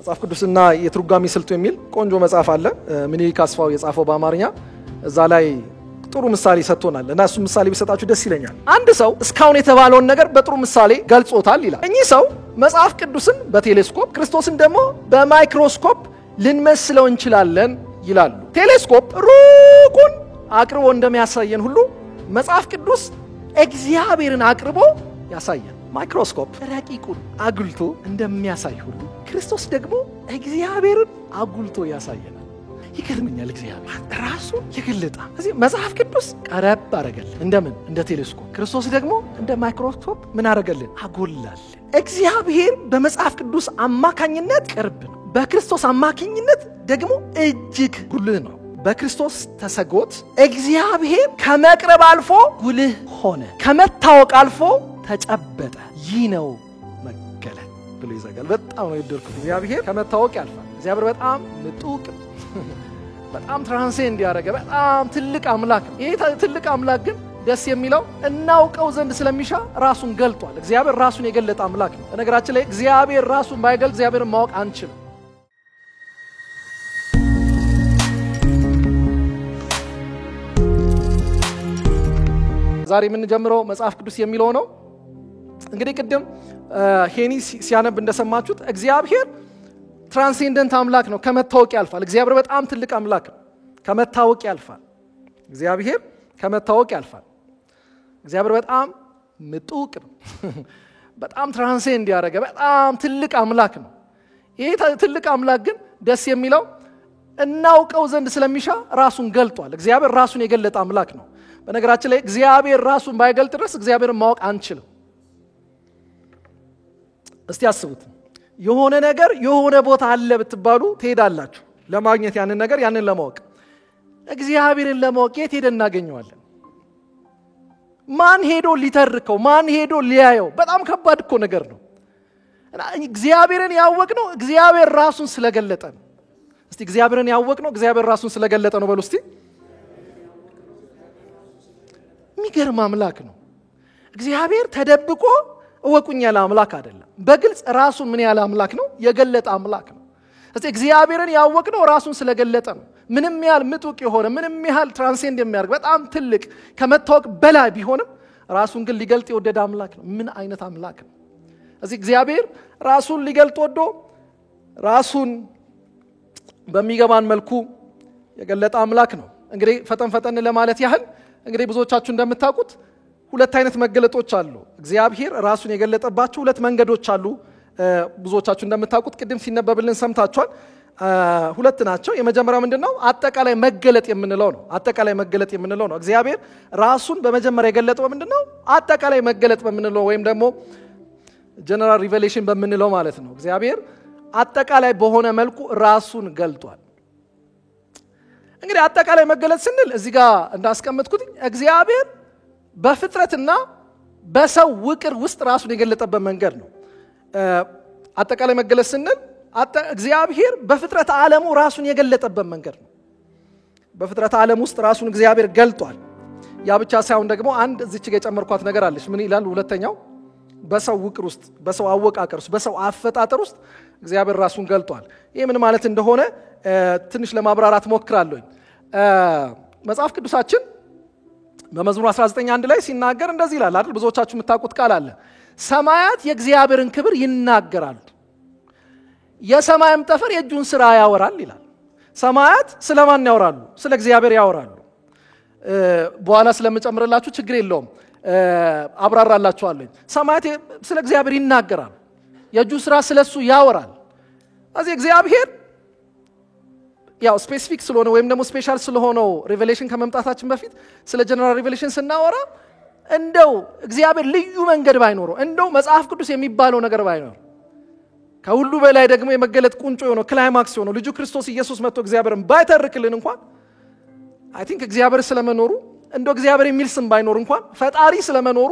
መጽሐፍ ቅዱስና የትርጓሜ ስልቱ የሚል ቆንጆ መጽሐፍ አለ ምኒልክ አስፋው የጻፈው በአማርኛ እዛ ላይ ጥሩ ምሳሌ ሰጥቶናል እና እሱ ምሳሌ ቢሰጣችሁ ደስ ይለኛል አንድ ሰው እስካሁን የተባለውን ነገር በጥሩ ምሳሌ ገልጾታል ይላል እኚህ ሰው መጽሐፍ ቅዱስን በቴሌስኮፕ ክርስቶስን ደግሞ በማይክሮስኮፕ ልንመስለው እንችላለን ይላሉ ቴሌስኮፕ ሩቁን አቅርቦ እንደሚያሳየን ሁሉ መጽሐፍ ቅዱስ እግዚአብሔርን አቅርቦ ያሳያል ማይክሮስኮፕ ረቂቁን አጉልቶ እንደሚያሳይ ሁሉ ክርስቶስ ደግሞ እግዚአብሔርን አጉልቶ ያሳየናል ይገርመኛል እግዚአብሔር ራሱ ይገለጣ ስለዚህ መጽሐፍ ቅዱስ ቀረብ አረጋልን እንደምን እንደ ቴሌስኮፕ ክርስቶስ ደግሞ እንደ ማይክሮስኮፕ ምን አረጋልን አጎላል እግዚአብሔር በመጽሐፍ ቅዱስ አማካኝነት ቅርብ ነው በክርስቶስ አማካኝነት ደግሞ እጅግ ጉልህ ነው በክርስቶስ ተሰጎት እግዚአብሔር ከመቅረብ አልፎ ጉልህ ሆነ ከመታወቅ አልፎ ተጨበጠ ይህ ነው መገለጥ ብሎ ይዘጋል በጣም ነው ይደርኩት እግዚአብሔር ከመታወቅ ያልፋል እግዚአብሔር በጣም ንጡቅ በጣም ትራንሴንድ ያደረገ በጣም ትልቅ አምላክ ይሄ ትልቅ አምላክ ግን ደስ የሚለው እናውቀው ዘንድ ስለሚሻ ራሱን ገልጧል እግዚአብሔር ራሱን የገለጠ አምላክ ነው በነገራችን ላይ እግዚአብሔር ራሱን ባይገልጥ እግዚአብሔርን ማወቅ አንችልም ዛሬ ምን ጀምረው መጽሐፍ ቅዱስ የሚለው ነው እንግዲህ ቀደም ሄኒ ሲያነብ እንደሰማችሁት እግዚአብሔር ትራንሴንደንት አምላክ ነው ከመታወቅ ያልፋል እግዚአብሔር በጣም ትልቅ አምላክ ነው ከመታወቅ ያልፋል እግዚአብሔር ከመታወቅ ያልፋል እግዚአብሔር በጣም ምጡቅ ነው በጣም ትራንሴንድ ያደረገ በጣም ትልቅ አምላክ ነው ይሄ ትልቅ አምላክ ግን ደስ የሚለው እናውቀው ዘንድ ስለሚሻ ራሱን ገልጧል እግዚአብሔር ራሱን የገለጠ አምላክ ነው በነገራችን ላይ እግዚአብሔር ራሱን ባይገልጥ ድረስ እግዚአብሔርን ማወቅ አንችልም እስቲ አስቡት የሆነ ነገር የሆነ ቦታ አለ ብትባሉ ትሄዳላችሁ ለማግኘት ያንን ነገር ያንን ለማወቅ እግዚአብሔርን ለማወቅ የት ሄደን እናገኘዋለን ማን ሄዶ ሊተርከው ማን ሄዶ ሊያየው በጣም ከባድ እኮ ነገር ነው እግዚአብሔርን ያወቅነው እግዚአብሔር ራሱን ስለገለጠ ነው እስቲ እግዚአብሔርን ያወቅነው እግዚአብሔር ራሱን ስለገለጠ ነው በሉ እስቲ የሚገርም አምላክ ነው እግዚአብሔር ተደብቆ ወቁኝ ያለ አምላክ አይደለም በግልጽ ራሱን ምን ያለ አምላክ ነው የገለጠ አምላክ ነው ስለዚህ እግዚአብሔርን ያወቅነው ራሱን ስለገለጠ ነው ምንም ያህል ምጡቅ የሆነ ምንም ያህል ትራንሴንድ የሚያደርግ በጣም ትልቅ ከመታወቅ በላይ ቢሆንም ራሱን ግን ሊገልጥ የወደደ አምላክ ነው ምን አይነት አምላክ ነው ስለዚህ እግዚአብሔር ራሱን ሊገልጥ ወዶ ራሱን በሚገባን መልኩ የገለጠ አምላክ ነው እንግዲህ ፈጠን ለማለት ያህል እንግዲህ ብዙዎቻችሁ እንደምታውቁት ሁለት አይነት መገለጦች አሉ እግዚአብሔር ራሱን የገለጠባቸው ሁለት መንገዶች አሉ ብዙዎቻችሁ እንደምታውቁት ቀደም ሲነበብልን ሰምታችኋል ሁለት ናቸው የመጀመሪያው ምንድነው አጠቃላይ መገለጥ የምንለው ነው አጠቃላይ መገለጥ የምንለው ነው እግዚአብሔር ራሱን በመጀመሪያ የገለጠው ምንድነው አጠቃላይ መገለጥ በምንለው ወይም ደግሞ ጀነራል ሪቨሌሽን በምንለው ማለት ነው እግዚአብሔር አጠቃላይ በሆነ መልኩ ራሱን ገልጧል እንግዲህ አጠቃላይ መገለጥ ስንል እዚህ ጋር እንዳስቀመጥኩት እግዚአብሔር በፍጥረትና በሰው ውቅር ውስጥ ራሱን የገለጠበት መንገድ ነው አጠቃላይ መገለጥ ስንል እግዚአብሔር በፍጥረት ዓለሙ ራሱን የገለጠበት መንገድ ነው በፍጥረት ዓለም ውስጥ ራሱን እግዚአብሔር ገልጧል ያ ብቻ ሳይሆን ደግሞ አንድ እዚች ጋር የጨመርኳት ነገር አለች ምን ይላል ሁለተኛው በሰው ውቅር ውስጥ በሰው አወቃቀር ውስጥ በሰው አፈጣጠር ውስጥ እግዚአብሔር ራሱን ገልጧል ይሄ ምን ማለት እንደሆነ ትንሽ ለማብራራት ሞክራለሁ መጽሐፍ ቅዱሳችን በመዝሙር 19:1 ላይ ሲናገር እንደዚህ ይላል አይደል ብዙዎቻችሁ የምታውቁት ቃል አለ ሰማያት የእግዚአብሔርን ክብር ይናገራሉ የሰማይም ጠፈር የእጁን ሥራ ያወራል ይላል ሰማያት ስለማን ያወራሉ ስለ እግዚአብሔር ያወራሉ በኋላ ስለምጨምርላችሁ ችግር የለውም አብራራላችኋለሁ ሰማያት ስለ እግዚአብሔር ይናገራሉ የእጁን ሥራ ስለሱ ያወራል ስለዚህ እግዚአብሔር ያው ስፔሲፊክ ስለሆነ ወይም ደግሞ ስፔሻል ስለሆነው ሪቨሌሽን ከመምጣታችን በፊት ስለ ጀነራል ሪቨሌሽን ስናወራ እንደው እግዚአብሔር ልዩ መንገድ ባይኖረው እንደው መጽሐፍ ቅዱስ የሚባለው ነገር ባይኖር ከሁሉ በላይ ደግሞ የመገለጥ ቁንጮ የሆነው ክላይማክስ የሆነው ልጁ ክርስቶስ ኢየሱስ መጥቶ እግዚአብሔርን ባይተርክልን እንኳን አይ ቲንክ እግዚአብሔር ስለመኖሩ እንደው እግዚአብሔር የሚል ስም ባይኖር እንኳን ፈጣሪ ስለመኖሩ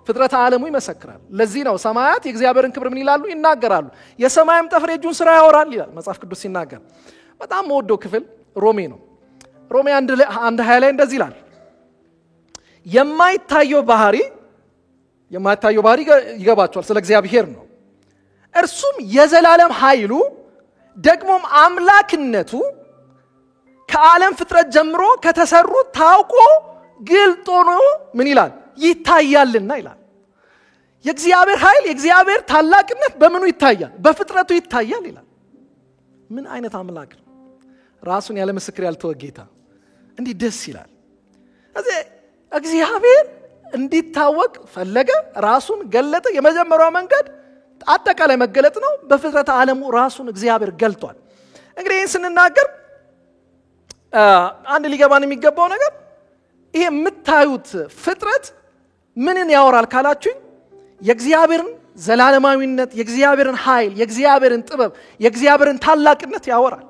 ፍጥረት ዓለሙ ይመሰክራል ለዚህ ነው ሰማያት የእግዚአብሔርን ክብር ምን ይላሉ ይናገራሉ የሰማይም ጠፈር የእጁን ሥራ ያወራል ይላል መጽሐፍ ቅዱስ ሲናገር በጣም ወዶ ክፍል ሮሜ ነው ሮሜ 1:20 ላይ እንደዚህ ይላል የማይታየው ባህሪ ይገባቸዋል ስለ እግዚአብሔር ነው እርሱም የዘላለም ኃይሉ ደግሞም አምላክነቱ ከዓለም ፍጥረት ጀምሮ ከተሰሩ ታውቆ ግልጥ ሆኖ ምን ይላል ይታያልና ይላል። የእግዚአብሔር ኃይል የእግዚአብሔር ታላቅነት በምኑ ይታያል? በፍጥረቱ ይታያል ይላል። ምን አይነት አምላክ ነው! ራሱን ያለ ምስክር ያልተወ ጌታ እንዲህ ደስ ይላል። ስለዚህ እግዚአብሔር እንዲታወቅ ፈለገ፣ ራሱን ገለጠ። የመጀመሪያው መንገድ አጠቃላይ መገለጥ ነው። በፍጥረት ዓለሙ ራሱን እግዚአብሔር ገልጧል። እንግዲህ ይህን ስንናገር አንድ ሊገባን የሚገባው ነገር ይሄ የምታዩት ፍጥረት ምንን ያወራል ካላችሁኝ የእግዚአብሔርን ዘላለማዊነት፣ የእግዚአብሔርን ኃይል፣ የእግዚአብሔርን ጥበብ፣ የእግዚአብሔርን ታላቅነት ያወራል።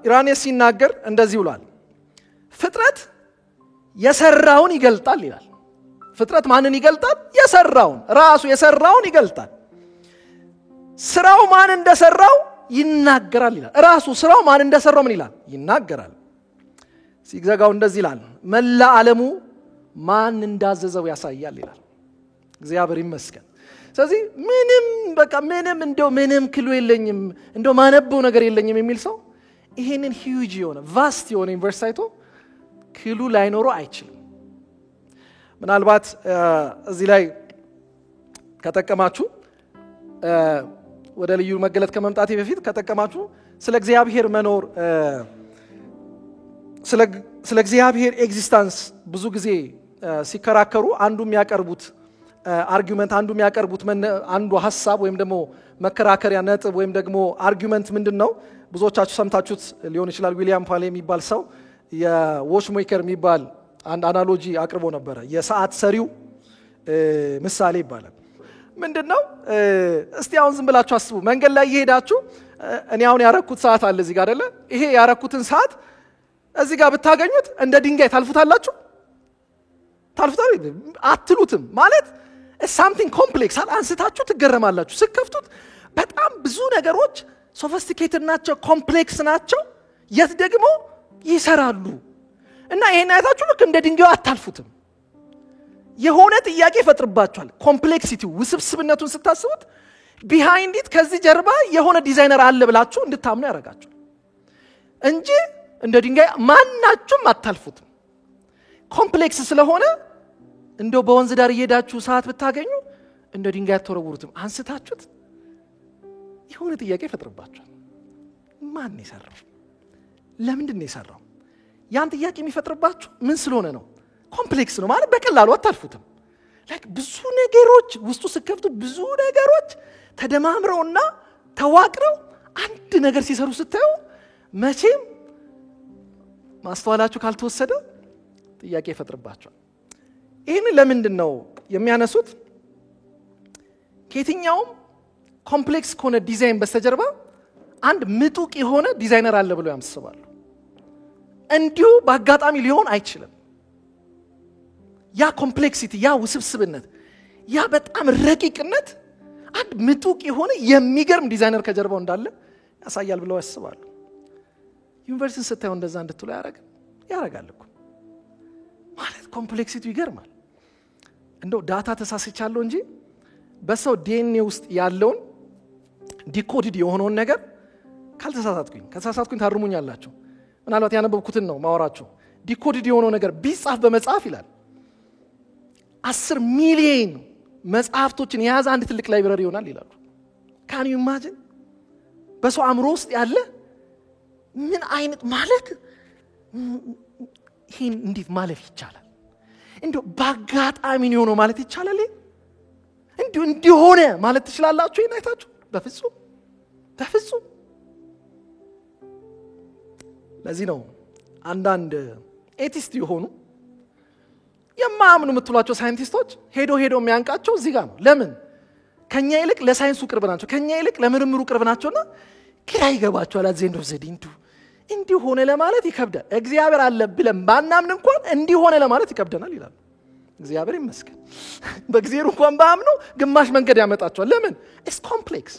ኢራኔስ ሲናገር እንደዚህ ብሏል። ፍጥረት የሰራውን ይገልጣል ይላል። ፍጥረት ማንን ይገልጣል? የሰራውን፣ ራሱ የሰራውን ይገልጣል። ስራው ማን እንደሰራው ይናገራል ይላል። ራሱ ስራው ማን እንደሰራው ምን ይላል? ይናገራል። ሲዘጋው እንደዚህ ይላል፣ መላ ዓለሙ ማን እንዳዘዘው ያሳያል ይላል። እግዚአብሔር ይመስገን። ስለዚህ ምንም ክሉ የለኝም እንደው ማነበው ነገር የለኝም የሚል ሰው ይሄንን ሂዩጅ የሆነ ቫስት የሆነ ዩኒቨርሲቲ አይቶ ክሉ ላይኖረው አይችልም። ምናልባት እዚህ ላይ ከተጠቀማችሁ ወደ ልዩ መገለጥ ከመምጣቴ በፊት ከተጠቀማችሁ ስለ እግዚአብሔር መኖር ስለ እግዚአብሔር ኤግዚስተንስ ብዙ ጊዜ ሲከራከሩ አንዱ የሚያቀርቡት አርጊውመንት አንዱ ሐሳብ ወይም ደግሞ መከራከሪያ ነጥብ ወይም ደግሞ አርጊውመንት ምንድነው? ብዙዎቻችሁ ሰምታችሁት ሊሆን ይችላል። ዊሊያም ፓሌ የሚባል ሰው የዎች ሜከር የሚባል አንድ አናሎጂ አቅርቦ ነበር። የሰዓት ሰሪው ምሳሌ ይባላል። ምንድነው? እስቲ አሁን ዝም ብላችሁ አስቡ። መንገድ ላይ እየሄዳችሁ እኔ አሁን ያረኩት ሰዓት አለ እዚህ ጋር አይደለ? ይሄ ያረኩትን ሰዓት እዚህ ጋር ብታገኙት እንደ ድንጋይ ታልፉታላችሁ? አትሉትም። ማለት something complex አንስታችሁ ትገረማላችሁ። ስከፍቱት በጣም ብዙ ነገሮች ሶፊስቲኬትድ ናቸው፣ ኮምፕሌክስ ናቸው፣ የት ደግሞ ይሰራሉ። እና ይሄን አይታችሁ ልክ እንደ ድንጋዩ አታልፉትም። የሆነ ጥያቄ ይፈጥርባችኋል። ኮምፕሌክሲቲው ውስብስብነቱን ስታስቡት ቢሃይንድ ኢት ከዚህ ጀርባ የሆነ ዲዛይነር አለ ብላችሁ እንድታምኑ ያደርጋችኋል እንጂ እንደ ድንጋይ ማናችሁም አታልፉትም። ኮምፕሌክስ ስለሆነ እንደው በወንዝ ዳር እየሄዳችሁ ሰዓት ብታገኙ እንደ ድንጋይ አትወረውሩትም። አንስታችሁት የሆነ ጥያቄ ይፈጥርባችኋል። ማን ይሰራው? ለምንድን ነው የሰራው? ያን ጥያቄ የሚፈጥርባችሁ ምን ስለሆነ ነው? ኮምፕሌክስ ነው ማለት በቀላሉ አታልፉትም። ብዙ ነገሮች ውስጡ ስከፍቱ ብዙ ነገሮች ተደማምረውና ተዋቅረው አንድ ነገር ሲሰሩ ስታዩ መቼም ማስተዋላችሁ ካልተወሰደ ጥያቄ ይፈጥርባችኋል። ይሄን ለምንድን ነው የሚያነሱት? ከየትኛውም ኮምፕሌክስ ከሆነ ዲዛይን በስተጀርባ አንድ ምጡቅ የሆነ ዲዛይነር አለ ብለው ያስባሉ። እንዲሁ በአጋጣሚ ሊሆን አይችልም። ያ ኮምፕሌክሲቲ፣ ያ ውስብስብነት፣ ያ በጣም ረቂቅነት አንድ ምጡቅ የሆነ የሚገርም ዲዛይነር ከጀርባው እንዳለ ያሳያል ብለው ያስባሉ። ዩኒቨርሲቲ ስታዩ እንደዛ እንድትሉ ያረጋል እኮ ማለት ኮምፕሌክሲቲ ይገርማል። እንደው ዳታ ተሳስቻለሁ እንጂ በሰው ዲኤንኤ ውስጥ ያለውን ዲኮድድ የሆነውን ነገር ከተሳሳትኩኝ ታርሙኛላችሁ። ምናልባት ያነበብኩትን ነው ማወራችሁ። ዲኮድድ የሆነው ነገር ቢጻፍ በመጽሐፍ ይላል 10 ሚሊዮን መጽሐፍቶችን የያዘ አንድ ትልቅ ላይብረሪ ይሆናል ይላሉ። ካን ዩ ኢማጂን? በሰው አእምሮ ውስጥ ያለ ምን አይነት ማለት ይሄን እንዴት ማለፍ ይቻላል? እንደው በአጋጣሚ ነው ማለት ይቻላል? እንደው እንዲሆነ ማለት ትችላላችሁ? ይሄን አይታችሁ? በፍጹም በፍጹም። ለዚህ ነው አንዳንድ ኤቲስት የሆኑ የማያምኑ የምትሏቸው ሳይንቲስቶች ሄዶ የሚያንቃቸው እዚህ ጋር ነው። ለምን? ከኛ ይልቅ ለሳይንሱ ቅርብ ናቸው፣ ከኛ ይልቅ ለምርምሩ ቅርብ ናቸውና ግራ ይገባቸዋል። አዘንዶ ዘዲንቱ እንዲህ ሆነ ለማለት ይከብዳል። እግዚአብሔር አለ ብለን ባናምን እንኳን እንዲህ ሆነ ለማለት ይከብደናል ይላሉ። እግዚአብሔር ይመስገን። በእግዚአብሔር እንኳን ባምኑ ግማሽ መንገድ ያመጣቸዋል። ለምን? ኢትስ ኮምፕሌክስ።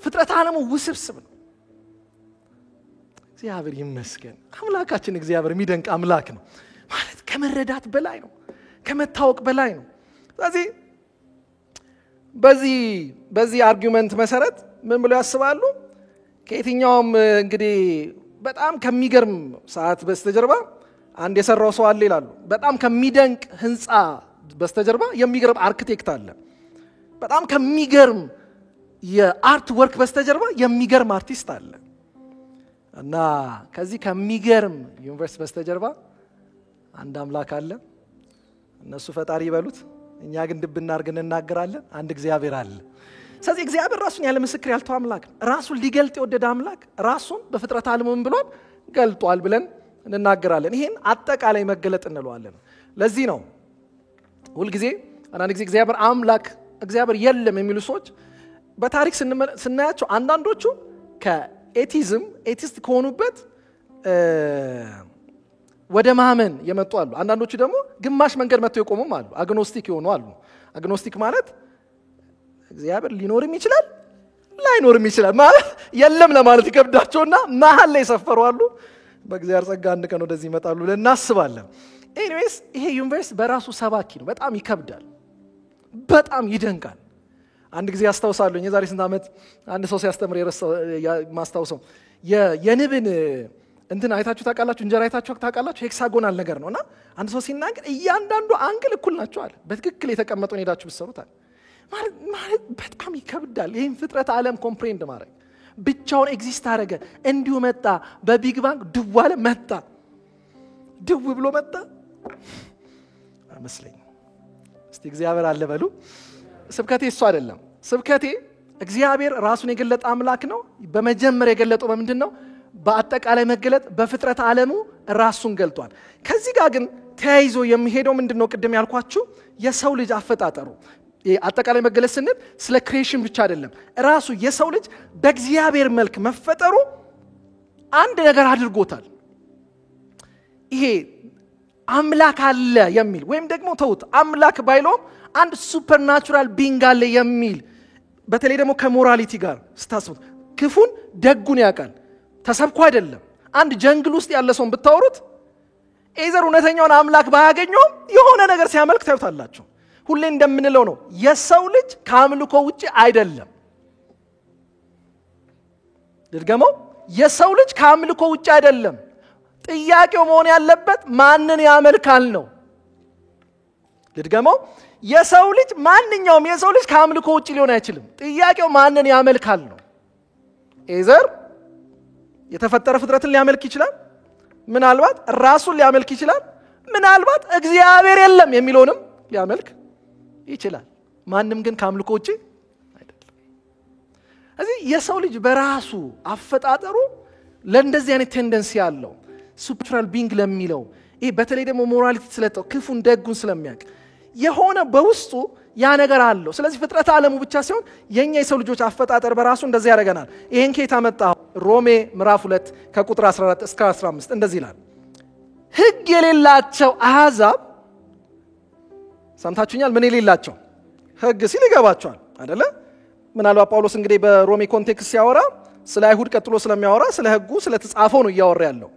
ፍጥረት ዓለሙ ውስብስብ ነው። እግዚአብሔር ይመስገን። አምላካችን እግዚአብሔር የሚደንቅ አምላክ ነው። ማለት ከመረዳት በላይ ነው፣ ከመታወቅ በላይ ነው። ስለዚህ በዚህ አርጊውመንት መሰረት ምን ብለው ያስባሉ? ከየትኛውም እንግዲህ በጣም ከሚገርም ሰዓት በስተጀርባ አንድ የሰራው ሰው አለ ይላሉ። በጣም ከሚደንቅ ህንጻ በስተጀርባ የሚገርም አርኪቴክት አለ። በጣም ከሚገርም የአርት ወርክ በስተጀርባ የሚገርም አርቲስት አለ። እና ከዚህ ከሚገርም ዩኒቨርሲቲ በስተጀርባ አንድ አምላክ አለ። እነሱ ፈጣሪ ይበሉት፣ እኛ ግን ድብ እናርገን እናገራለን። አንድ እግዚአብሔር አለ። ስለዚህ እግዚአብሔር ራሱን ያለ ምስክር ያልተው አምላክ፣ ራሱን ሊገልጥ የወደደ አምላክ፣ ራሱን በፍጥረት ዓለሙን ብሎን ገልጧል ብለን እንናገራለን። ይሄን አጠቃላይ መገለጥ እንለዋለን። ለዚህ ነው ሁሉ ጊዜ አንዳንድ ጊዜ እግዚአብሔር አምላክ እግዚአብሔር የለም የሚሉ ሰዎች በታሪክ ስናያቸው አንዳንዶቹ ኤቲስት ከሆኑበት ወደ ማመን የመጡ አሉ። አንዳንዶቹ ደግሞ ግማሽ መንገድ መጥተው የቆሙም አሉ። አግኖስቲክ የሆኑ አሉ። አግኖስቲክ ማለት እግዚአብሔር ሊኖርም ይችላል ላይኖርም ይችላል ማለት የለም ለማለት ይከብዳቸውና መሃል ላይ ሰፈሩ አሉ። በእግዚአብሔር ጸጋ አንድ ቀን ወደዚህ ይመጣሉ ብለን እናስባለን። ኤኒዌይስ ይሄ ዩኒቨርሲቲ በራሱ ሰባኪ ነው። በጣም ይከብዳል፣ በጣም ይደንቃል። አንድ ጊዜ አስታውሳለሁ የዛሬ ስንት ዓመት አንድ ሰው ሲያስተምር ማስታውሰው የንብን እንትን አይታችሁ ታውቃላችሁ? እንጀራ አይታችሁ ታውቃላችሁ? ሄክሳጎናል ነገር ነውና አንድ ሰው ሲናገር እያንዳንዱ አንግል እኩል ናቸው አለ። በትክክል የተቀመጠውን ሄዳችሁ ብትሰሩታል ማለት በጣም ይከብዳል። ይሄን ፍጥረት ዓለም ኮምፕሬንድ ማድረግ ብቻውን ኤግዚስት አደረገ፣ እንዲሁ መጣ፣ በቢግ ባንግ ድው አለ መጣ፣ ድው ብሎ መጣ አይመስለኝ። እስቲ እግዚአብሔር አለ በሉ። ስብከቴ እሱ አይደለም። ስብከቴ እግዚአብሔር ራሱን የገለጠ አምላክ ነው። በመጀመሪያ የገለጠው በምንድነው? በአጠቃላይ መገለጥ በፍጥረት ዓለሙ ራሱን ገልጧል። ከዚህ ጋር ግን ተያይዞ የሚሄደው ምንድነው? ቅድም ያልኳችሁ የሰው ልጅ አፈጣጠሩ አጠቃላይ መገለጥ ስንል ስለ ክሬሽን ብቻ አይደለም። ራሱ የሰው ልጅ በእግዚአብሔር መልክ መፈጠሩ አንድ ነገር አድርጎታል። ይሄ አምላክ አለ የሚል ወይም ደግሞ ተውት አምላክ ባይሎም አንድ ሱፐርናቹራል ቢንግ አለ የሚል በተለይ ደግሞ ከሞራሊቲ ጋር ስታስቡት ክፉን ደጉን ያውቃል። ተሰብኮ አይደለም። አንድ ጀንግል ውስጥ ያለ ሰውን ብታወሩት ኤዘር እውነተኛውን አምላክ ባያገኘውም የሆነ ነገር ሲያመልክ ታዩታላችሁ። ሁሌ እንደምንለው ነው የሰው ልጅ ከአምልኮ ውጪ አይደለም። ድርገመው የሰው ልጅ ከአምልኮ ውጪ አይደለም። ጥያቄው መሆን ያለበት ማንን ያመልካል ነው። ድርገመው የሰው ልጅ ማንኛውም የሰው ልጅ ከአምልኮ ውጪ ሊሆን አይችልም። ጥያቄው ማንን ያመልካል ነው። ኤዘር የተፈጠረ ፍጥረትን ሊያመልክ ይችላል፣ ምናልባት ራሱን ሊያመልክ ይችላል፣ ምናልባት እግዚአብሔር የለም የሚለውንም ሊያመልክ ይችላል። ማንም ግን ከአምልኮ ውጪ አይደለም። እዚህ የሰው ልጅ በራሱ አፈጣጠሩ ለእንደዚህ አይነት ቴንደንሲ ያለው ሱፐርናቹራል ቢንግ ለሚለው ይሄ በተለይ ደግሞ ሞራሊቲ ስለጠው ክፉን ደጉን ስለሚያውቅ የሆነ በውስጡ ያ ነገር አለው። ስለዚህ ፍጥረት ዓለሙ ብቻ ሲሆን የኛ የሰው ልጆች አፈጣጠር በራሱ እንደዚህ ያደርገናል። ይሄን ከየት አመጣው? ሮሜ ምዕራፍ 2 ከቁጥር 14 እስከ 15 እንደዚህ ይላል። ሕግ የሌላቸው አሕዛብ ሰምታችሁኛል? ምን የሌላቸው? ሕግ ሲል ይገባቸዋል አይደለ? ምናልባት ጳውሎስ እንግዲህ በሮሜ ኮንቴክስት ሲያወራ ስለ አይሁድ ቀጥሎ ስለሚያወራ ስለ ሕጉ ስለተጻፈው ነው እያወራ ያለው።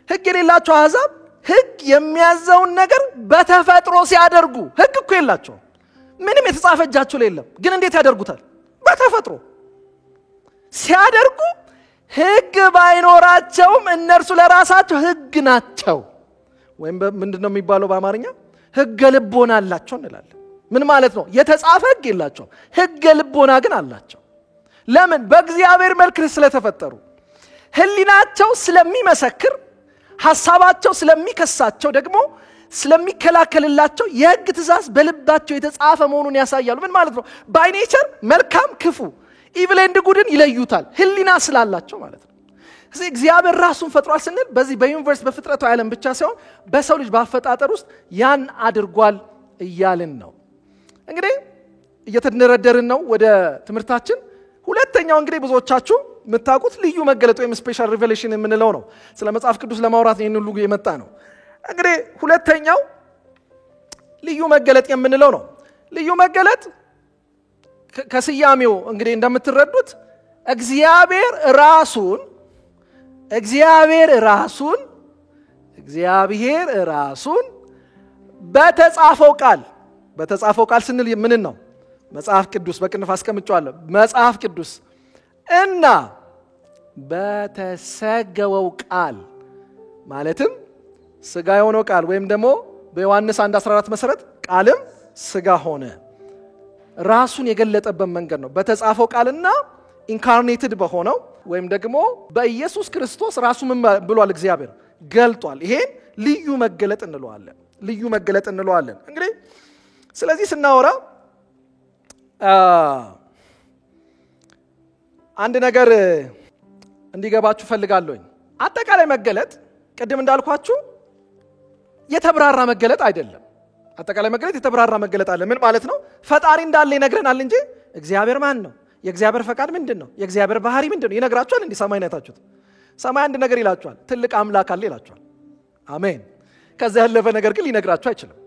ሕግ የሌላቸው አሕዛብ ሕግ የሚያዘውን ነገር በተፈጥሮ ሲያደርጉ፣ ሕግ እኮ የላቸው ምንም የተጻፈ እጃቸው ላይ የለም፣ ግን እንዴት ያደርጉታል? በተፈጥሮ ሲያደርጉ ሕግ ባይኖራቸውም እነርሱ ለራሳቸው ሕግ ናቸው። ወይም ምንድነው የሚባለው በአማርኛ? ሕገ ልቦና አላቸው እንላለን። ምን ማለት ነው? የተጻፈ ሕግ የላቸው፣ ሕገ ልቦና ግን አላቸው። ለምን? በእግዚአብሔር መልክ ስለተፈጠሩ። ሕሊናቸው ስለሚመሰክር፣ ሐሳባቸው ስለሚከሳቸው፣ ደግሞ ስለሚከላከልላቸው የሕግ ትእዛዝ በልባቸው የተጻፈ መሆኑን ያሳያሉ። ምን ማለት ነው? ባይ ኔቸር መልካም ክፉ ኢቪል ኤንድ ጉድን ይለዩታል፣ ሕሊና ስላላቸው ማለት ነው። ስለዚህ እግዚአብሔር ራሱን ፈጥሯል ስንል በዚህ በዩኒቨርስ በፍጥረቱ ዓለም ብቻ ሳይሆን በሰው ልጅ ባፈጣጠር ውስጥ ያን አድርጓል እያልን ነው። እንግዲህ እየተደረደርን ነው ወደ ትምህርታችን። ሁለተኛው እንግዲህ ብዙዎቻችሁ የምታውቁት ልዩ መገለጥ ወይም ስፔሻል ሪቨሌሽን የምንለው ነው። ስለ መጽሐፍ ቅዱስ ለማውራት ይህን ሁሉ የመጣ ነው። እንግዲህ ሁለተኛው ልዩ መገለጥ የምንለው ነው። ልዩ መገለጥ ከስያሜው እንግዲህ እንደምትረዱት እግዚአብሔር ራሱን በተጻፈው ቃል ስንል ምን ነው? መጽሐፍ ቅዱስ በቅንፍ አስቀምጫለሁ። መጽሐፍ ቅዱስ እና በተሰገወው ቃል ማለትም ስጋ የሆነው ቃል ወይም ደግሞ በዮሐንስ 1:14 መሰረት ቃልም ስጋ ሆነ ራሱን የገለጠበት መንገድ ነው። በተጻፈው ቃልና ኢንካርኔትድ በሆነው ወይም ደግሞ በኢየሱስ ክርስቶስ ራሱ ምን ብሏል? እግዚአብሔር ገልጧል። ይሄን ልዩ መገለጥ እንለዋለን። እንግዲህ ስለዚህ ስናወራ አንድ ነገር እንዲገባችሁ ፈልጋለሁኝ። አጠቃላይ መገለጥ ቅድም እንዳልኳችሁ የተብራራ መገለጥ አይደለም። አጠቃላይ መገለጥ የተብራራ መገለጥ አለ። ምን ማለት ነው? ፈጣሪ እንዳለ ይነግረናል እንጂ እግዚአብሔር ማን ነው? የእግዚአብሔር ፈቃድ ምንድነው? የእግዚአብሔር ባህሪ ምንድነው? ይነግራችኋል። እንዴ ሰማይ ነታችሁት ሰማይ አንድ ነገር ይላችኋል። ትልቅ አምላክ አለ ይላችኋል። አሜን። ከዛ ያለፈ ነገር ግን ሊነግራችሁ አይችልም።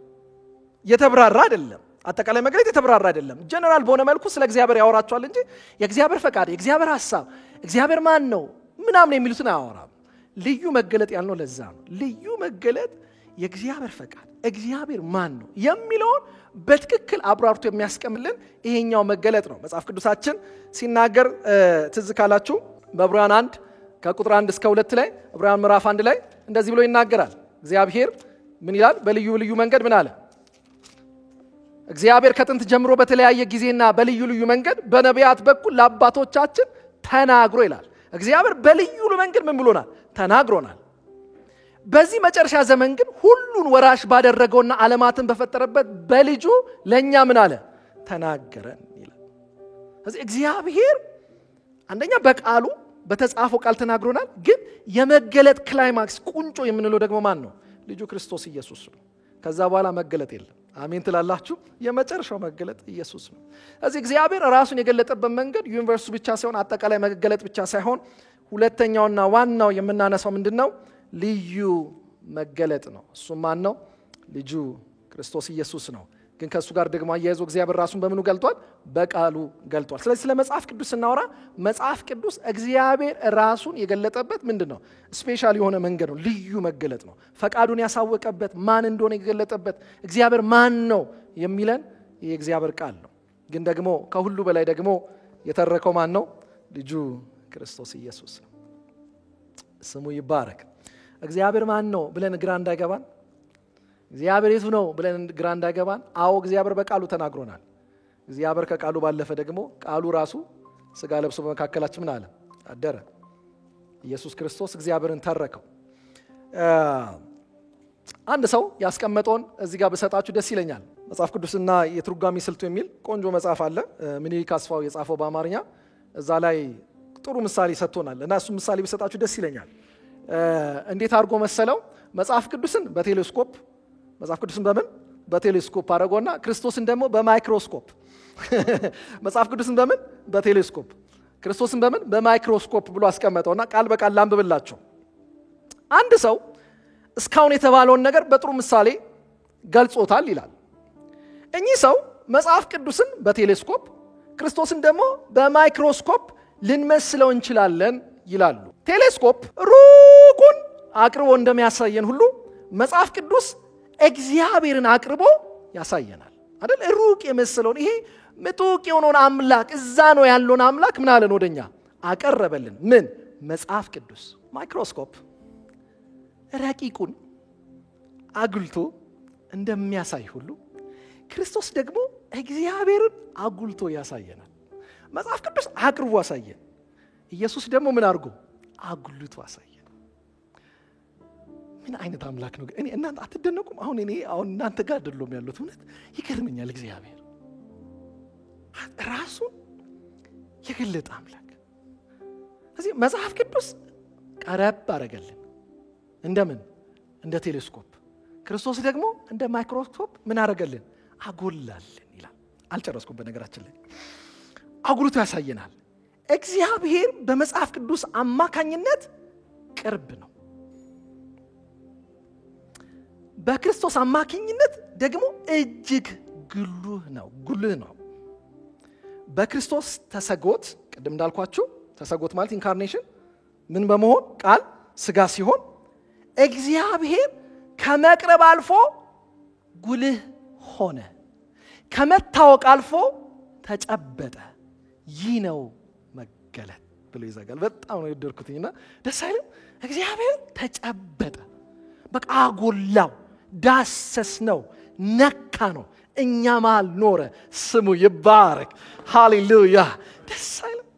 የተብራራ አይደለም። አጠቃላይ መገለጥ የተብራራ አይደለም። ጀነራል በሆነ መልኩ ስለ እግዚአብሔር ያወራችኋል እንጂ የእግዚአብሔር ፈቃድ፣ የእግዚአብሔር ሐሳብ፣ እግዚአብሔር ማን ነው ምናምን የሚሉትን አያወራም። ልዩ መገለጥ ያልነው ለዛ ነው። ልዩ መገለጥ የእግዚአብሔር ፈቃድ፣ እግዚአብሔር ማን ነው የሚለውን በትክክል አብራርቶ የሚያስቀምልን ይሄኛው መገለጥ ነው። መጽሐፍ ቅዱሳችን ሲናገር ትዝ ካላችሁ በዕብራውያን 1 ከቁጥር 1 እስከ 2 ላይ ዕብራውያን ምዕራፍ 1 ላይ እንደዚህ ብሎ ይናገራል። እግዚአብሔር ምን ይላል? በልዩ ልዩ መንገድ ምን አለ? እግዚአብሔር ከጥንት ጀምሮ በተለያየ ጊዜና በልዩ ልዩ መንገድ በነቢያት በኩል ለአባቶቻችን ተናግሮ ይላል። እግዚአብሔር በልዩ መንገድ ምን ብሎናል? ተናግሮናል። በዚህ መጨረሻ ዘመን ግን ሁሉን ወራሽ ባደረገውና ዓለማትን በፈጠረበት በልጁ ለኛ ምን አለ? ተናገረን ይላል። ስለዚህ እግዚአብሔር አንደኛ በቃሉ በተጻፈው ቃል ተናግሮናል። ግን የመገለጥ ክላይማክስ ቁንጮ የምንለው ደግሞ ማን ነው? ልጁ ክርስቶስ ኢየሱስ ነው። ከዛ በኋላ መገለጥ የለም። አሜን ትላላችሁ? የመጨረሻው መገለጥ ኢየሱስ ነው። ስለዚህ እግዚአብሔር ራሱን የገለጠበት መንገድ ዩኒቨርሱ ብቻ ሳይሆን አጠቃላይ መገለጥ ብቻ ሳይሆን ሁለተኛውና ዋናው የምናነሳው ምንድነው? ልዩ መገለጥ ነው። እሱ ማን ነው? ልጁ ክርስቶስ ኢየሱስ ነው። ግን ከሱ ጋር ደግሞ አያይዞ እግዚአብሔር ራሱን በምኑ ገልጧል? በቃሉ ገልጧል። ስለዚህ ስለ መጽሐፍ ቅዱስ ስናወራ መጽሐፍ ቅዱስ እግዚአብሔር ራሱን የገለጠበት ምንድነው? ስፔሻል የሆነ መንገድ ነው። ልዩ መገለጥ ነው። ፈቃዱን ያሳወቀበት፣ ማን እንደሆነ የገለጠበት፣ እግዚአብሔር ማን ነው የሚለን የእግዚአብሔር ቃል ነው። ግን ደግሞ ከሁሉ በላይ ደግሞ የተረከው ማን ነው? ልጁ ክርስቶስ ኢየሱስ ነው። ስሙ ይባረክ። እግዚአብሔር ማን ነው ብለን ግራ እንዳይገባን፣ እግዚአብሔር የቱ ነው ብለን ግራ እንዳይገባን፣ አዎ እግዚአብሔር በቃሉ ተናግሮናል። እግዚአብሔር ከቃሉ ባለፈ ደግሞ ቃሉ ራሱ ስጋ ለብሶ በመካከላችን ምን አለ? አደረ። ኢየሱስ ክርስቶስ እግዚአብሔርን ተረከው። አንድ ሰው ያስቀመጠውን እዚህ ጋር በሰጣችሁ ደስ ይለኛል። መጽሐፍ ቅዱስና የትርጓሜ ስልቱ የሚል ቆንጆ መጽሐፍ አለ። ምኒልክ አስፋው የጻፈው በአማርኛ። እዛ ላይ ጥሩ ምሳሌ ሰጥቶናል እና እሱ ምሳሌ በሰጣችሁ ደስ ይለኛል። እንዴት አድርጎ መሰለው? መጽሐፍ ቅዱስን በቴሌስኮፕ መጽሐፍ ቅዱስን በምን በቴሌስኮፕ አደረገውና ክርስቶስን ደግሞ በማይክሮስኮፕ መጽሐፍ ቅዱስን በምን በቴሌስኮፕ ክርስቶስን በምን በማይክሮስኮፕ ብሎ አስቀመጠውና ቃል በቃል ላንብብላችሁ። አንድ ሰው እስካሁን የተባለውን ነገር በጥሩ ምሳሌ ገልጾታል ይላል። እኚህ ሰው መጽሐፍ ቅዱስን በቴሌስኮፕ ክርስቶስን ደግሞ በማይክሮስኮፕ ልንመስለው እንችላለን ይላሉ። ቴሌስኮፕ ሩቁን አቅርቦ እንደሚያሳየን ሁሉ መጽሐፍ ቅዱስ እግዚአብሔርን አቅርቦ ያሳየናል አይደል? ሩቅ የመሰለውን ይሄ ምጡቅ የሆነውን አምላክ እዛ ነው ያለውን አምላክ ምን አለን? ወደኛ አቀረበልን። ምን? መጽሐፍ ቅዱስ። ማይክሮስኮፕ ረቂቁን አጉልቶ እንደሚያሳይ ሁሉ ክርስቶስ ደግሞ እግዚአብሔርን አጉልቶ ያሳየናል። መጽሐፍ ቅዱስ አቅርቦ ያሳየን፣ ኢየሱስ ደግሞ ምን አድርጎ አጉልቶ ያሳየን። ምን አይነት አምላክ ነው? እኔ እናንተ አትደነቁም? አሁን እናንተ ጋር አይደለም ያሉት። እውነት ይገርመኛል። እግዚአብሔር ራሱን የገለጠ አምላክ እዚህ መጽሐፍ ቅዱስ ቀረብ አደረገልን። እንደምን? እንደ ቴሌስኮፕ። ክርስቶስ ደግሞ እንደ ማይክሮስኮፕ ምን አደረገልን? አጎላልን ይላል። አልጨረስኩም። በነገራችን ላይ አጉልቶ ያሳየናል። እግዚአብሔር በመጽሐፍ ቅዱስ አማካኝነት ቅርብ ነው። በክርስቶስ አማካኝነት ደግሞ እጅግ ጉልህ ነው። በክርስቶስ ተሰጎት፣ ቅድም እንዳልኳችሁ ተሰጎት ማለት ኢንካርኔሽን ምን በመሆን ቃል ስጋ ሲሆን እግዚአብሔር ከመቅረብ አልፎ ጉልህ ሆነ፣ ከመታወቅ አልፎ ተጨበጠ። ይህ ነው መገለጥ ብሎ ይዘጋል። በጣም ነው የወደድኩትና ደስ አይልም? እግዚአብሔር ተጨበጠ፣ በቃ አጎላው፣ ዳሰስ ነው፣ ነካ ነው፣ እኛ መሃል ኖረ። ስሙ ይባረክ። ሃሌሉያ። ደስ አይልም?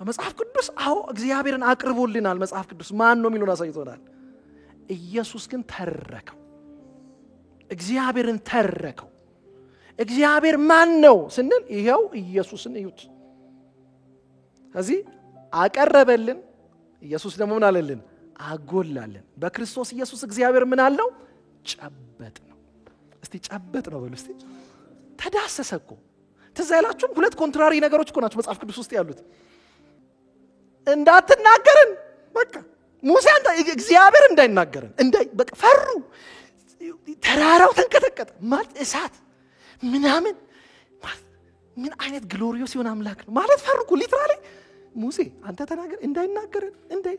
በመጽሐፍ ቅዱስ አዎ እግዚአብሔርን አቅርቦልናል። መጽሐፍ ቅዱስ ማን ነው የሚሉን አሳይቶናል። ኢየሱስ ግን ተረከው፣ እግዚአብሔርን ተረከው። እግዚአብሔር ማን ነው ስንል ይሄው ኢየሱስን እዩት። ስለዚህ አቀረበልን። ኢየሱስ ደግሞ ምን አለልን? አጎላልን። በክርስቶስ ኢየሱስ እግዚአብሔር ምን አለው? ጨበጥ ነው። እስቲ ጨበጥ ነው በሉ እስቲ። ተዳሰሰ እኮ። ትዝ አይላችሁም? ሁለት ኮንትራሪ ነገሮች እኮ ናቸው መጽሐፍ ቅዱስ ውስጥ ያሉት። እንዳትናገረን በቃ ሙሴ እግዚአብሔር እንዳይናገረን በቃ ፈሩ። ተራራው ተንቀጠቀጠ። ማለት እሳት ምናምን ምን አይነት ግሎሪዮስ የሆነ አምላክ ነው ማለት ፈሩ እኮ ሊትራሊ። ሙሴ አንተ ተናገር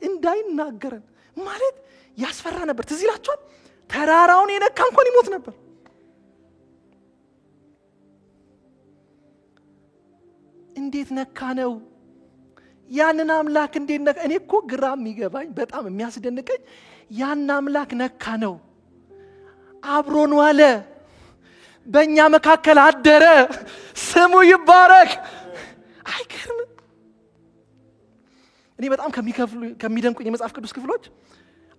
እንዳይናገረን ማለት ያስፈራ ነበር። ትዝ ይላችኋል? ተራራውን የነካ እንኳን ይሞት ነበር። እንዴት ነካ ነው? ያንን አምላክ እንዴት ነካ? እኔ እኮ ግራ የሚገባኝ በጣም የሚያስደንቀኝ ያን አምላክ ነካ ነው። አብሮን ዋለ፣ በእኛ መካከል አደረ። ስሙ ይባረክ። አይገርምም? እኔ በጣም ከሚደንቁኝ የመጽሐፍ ቅዱስ ክፍሎች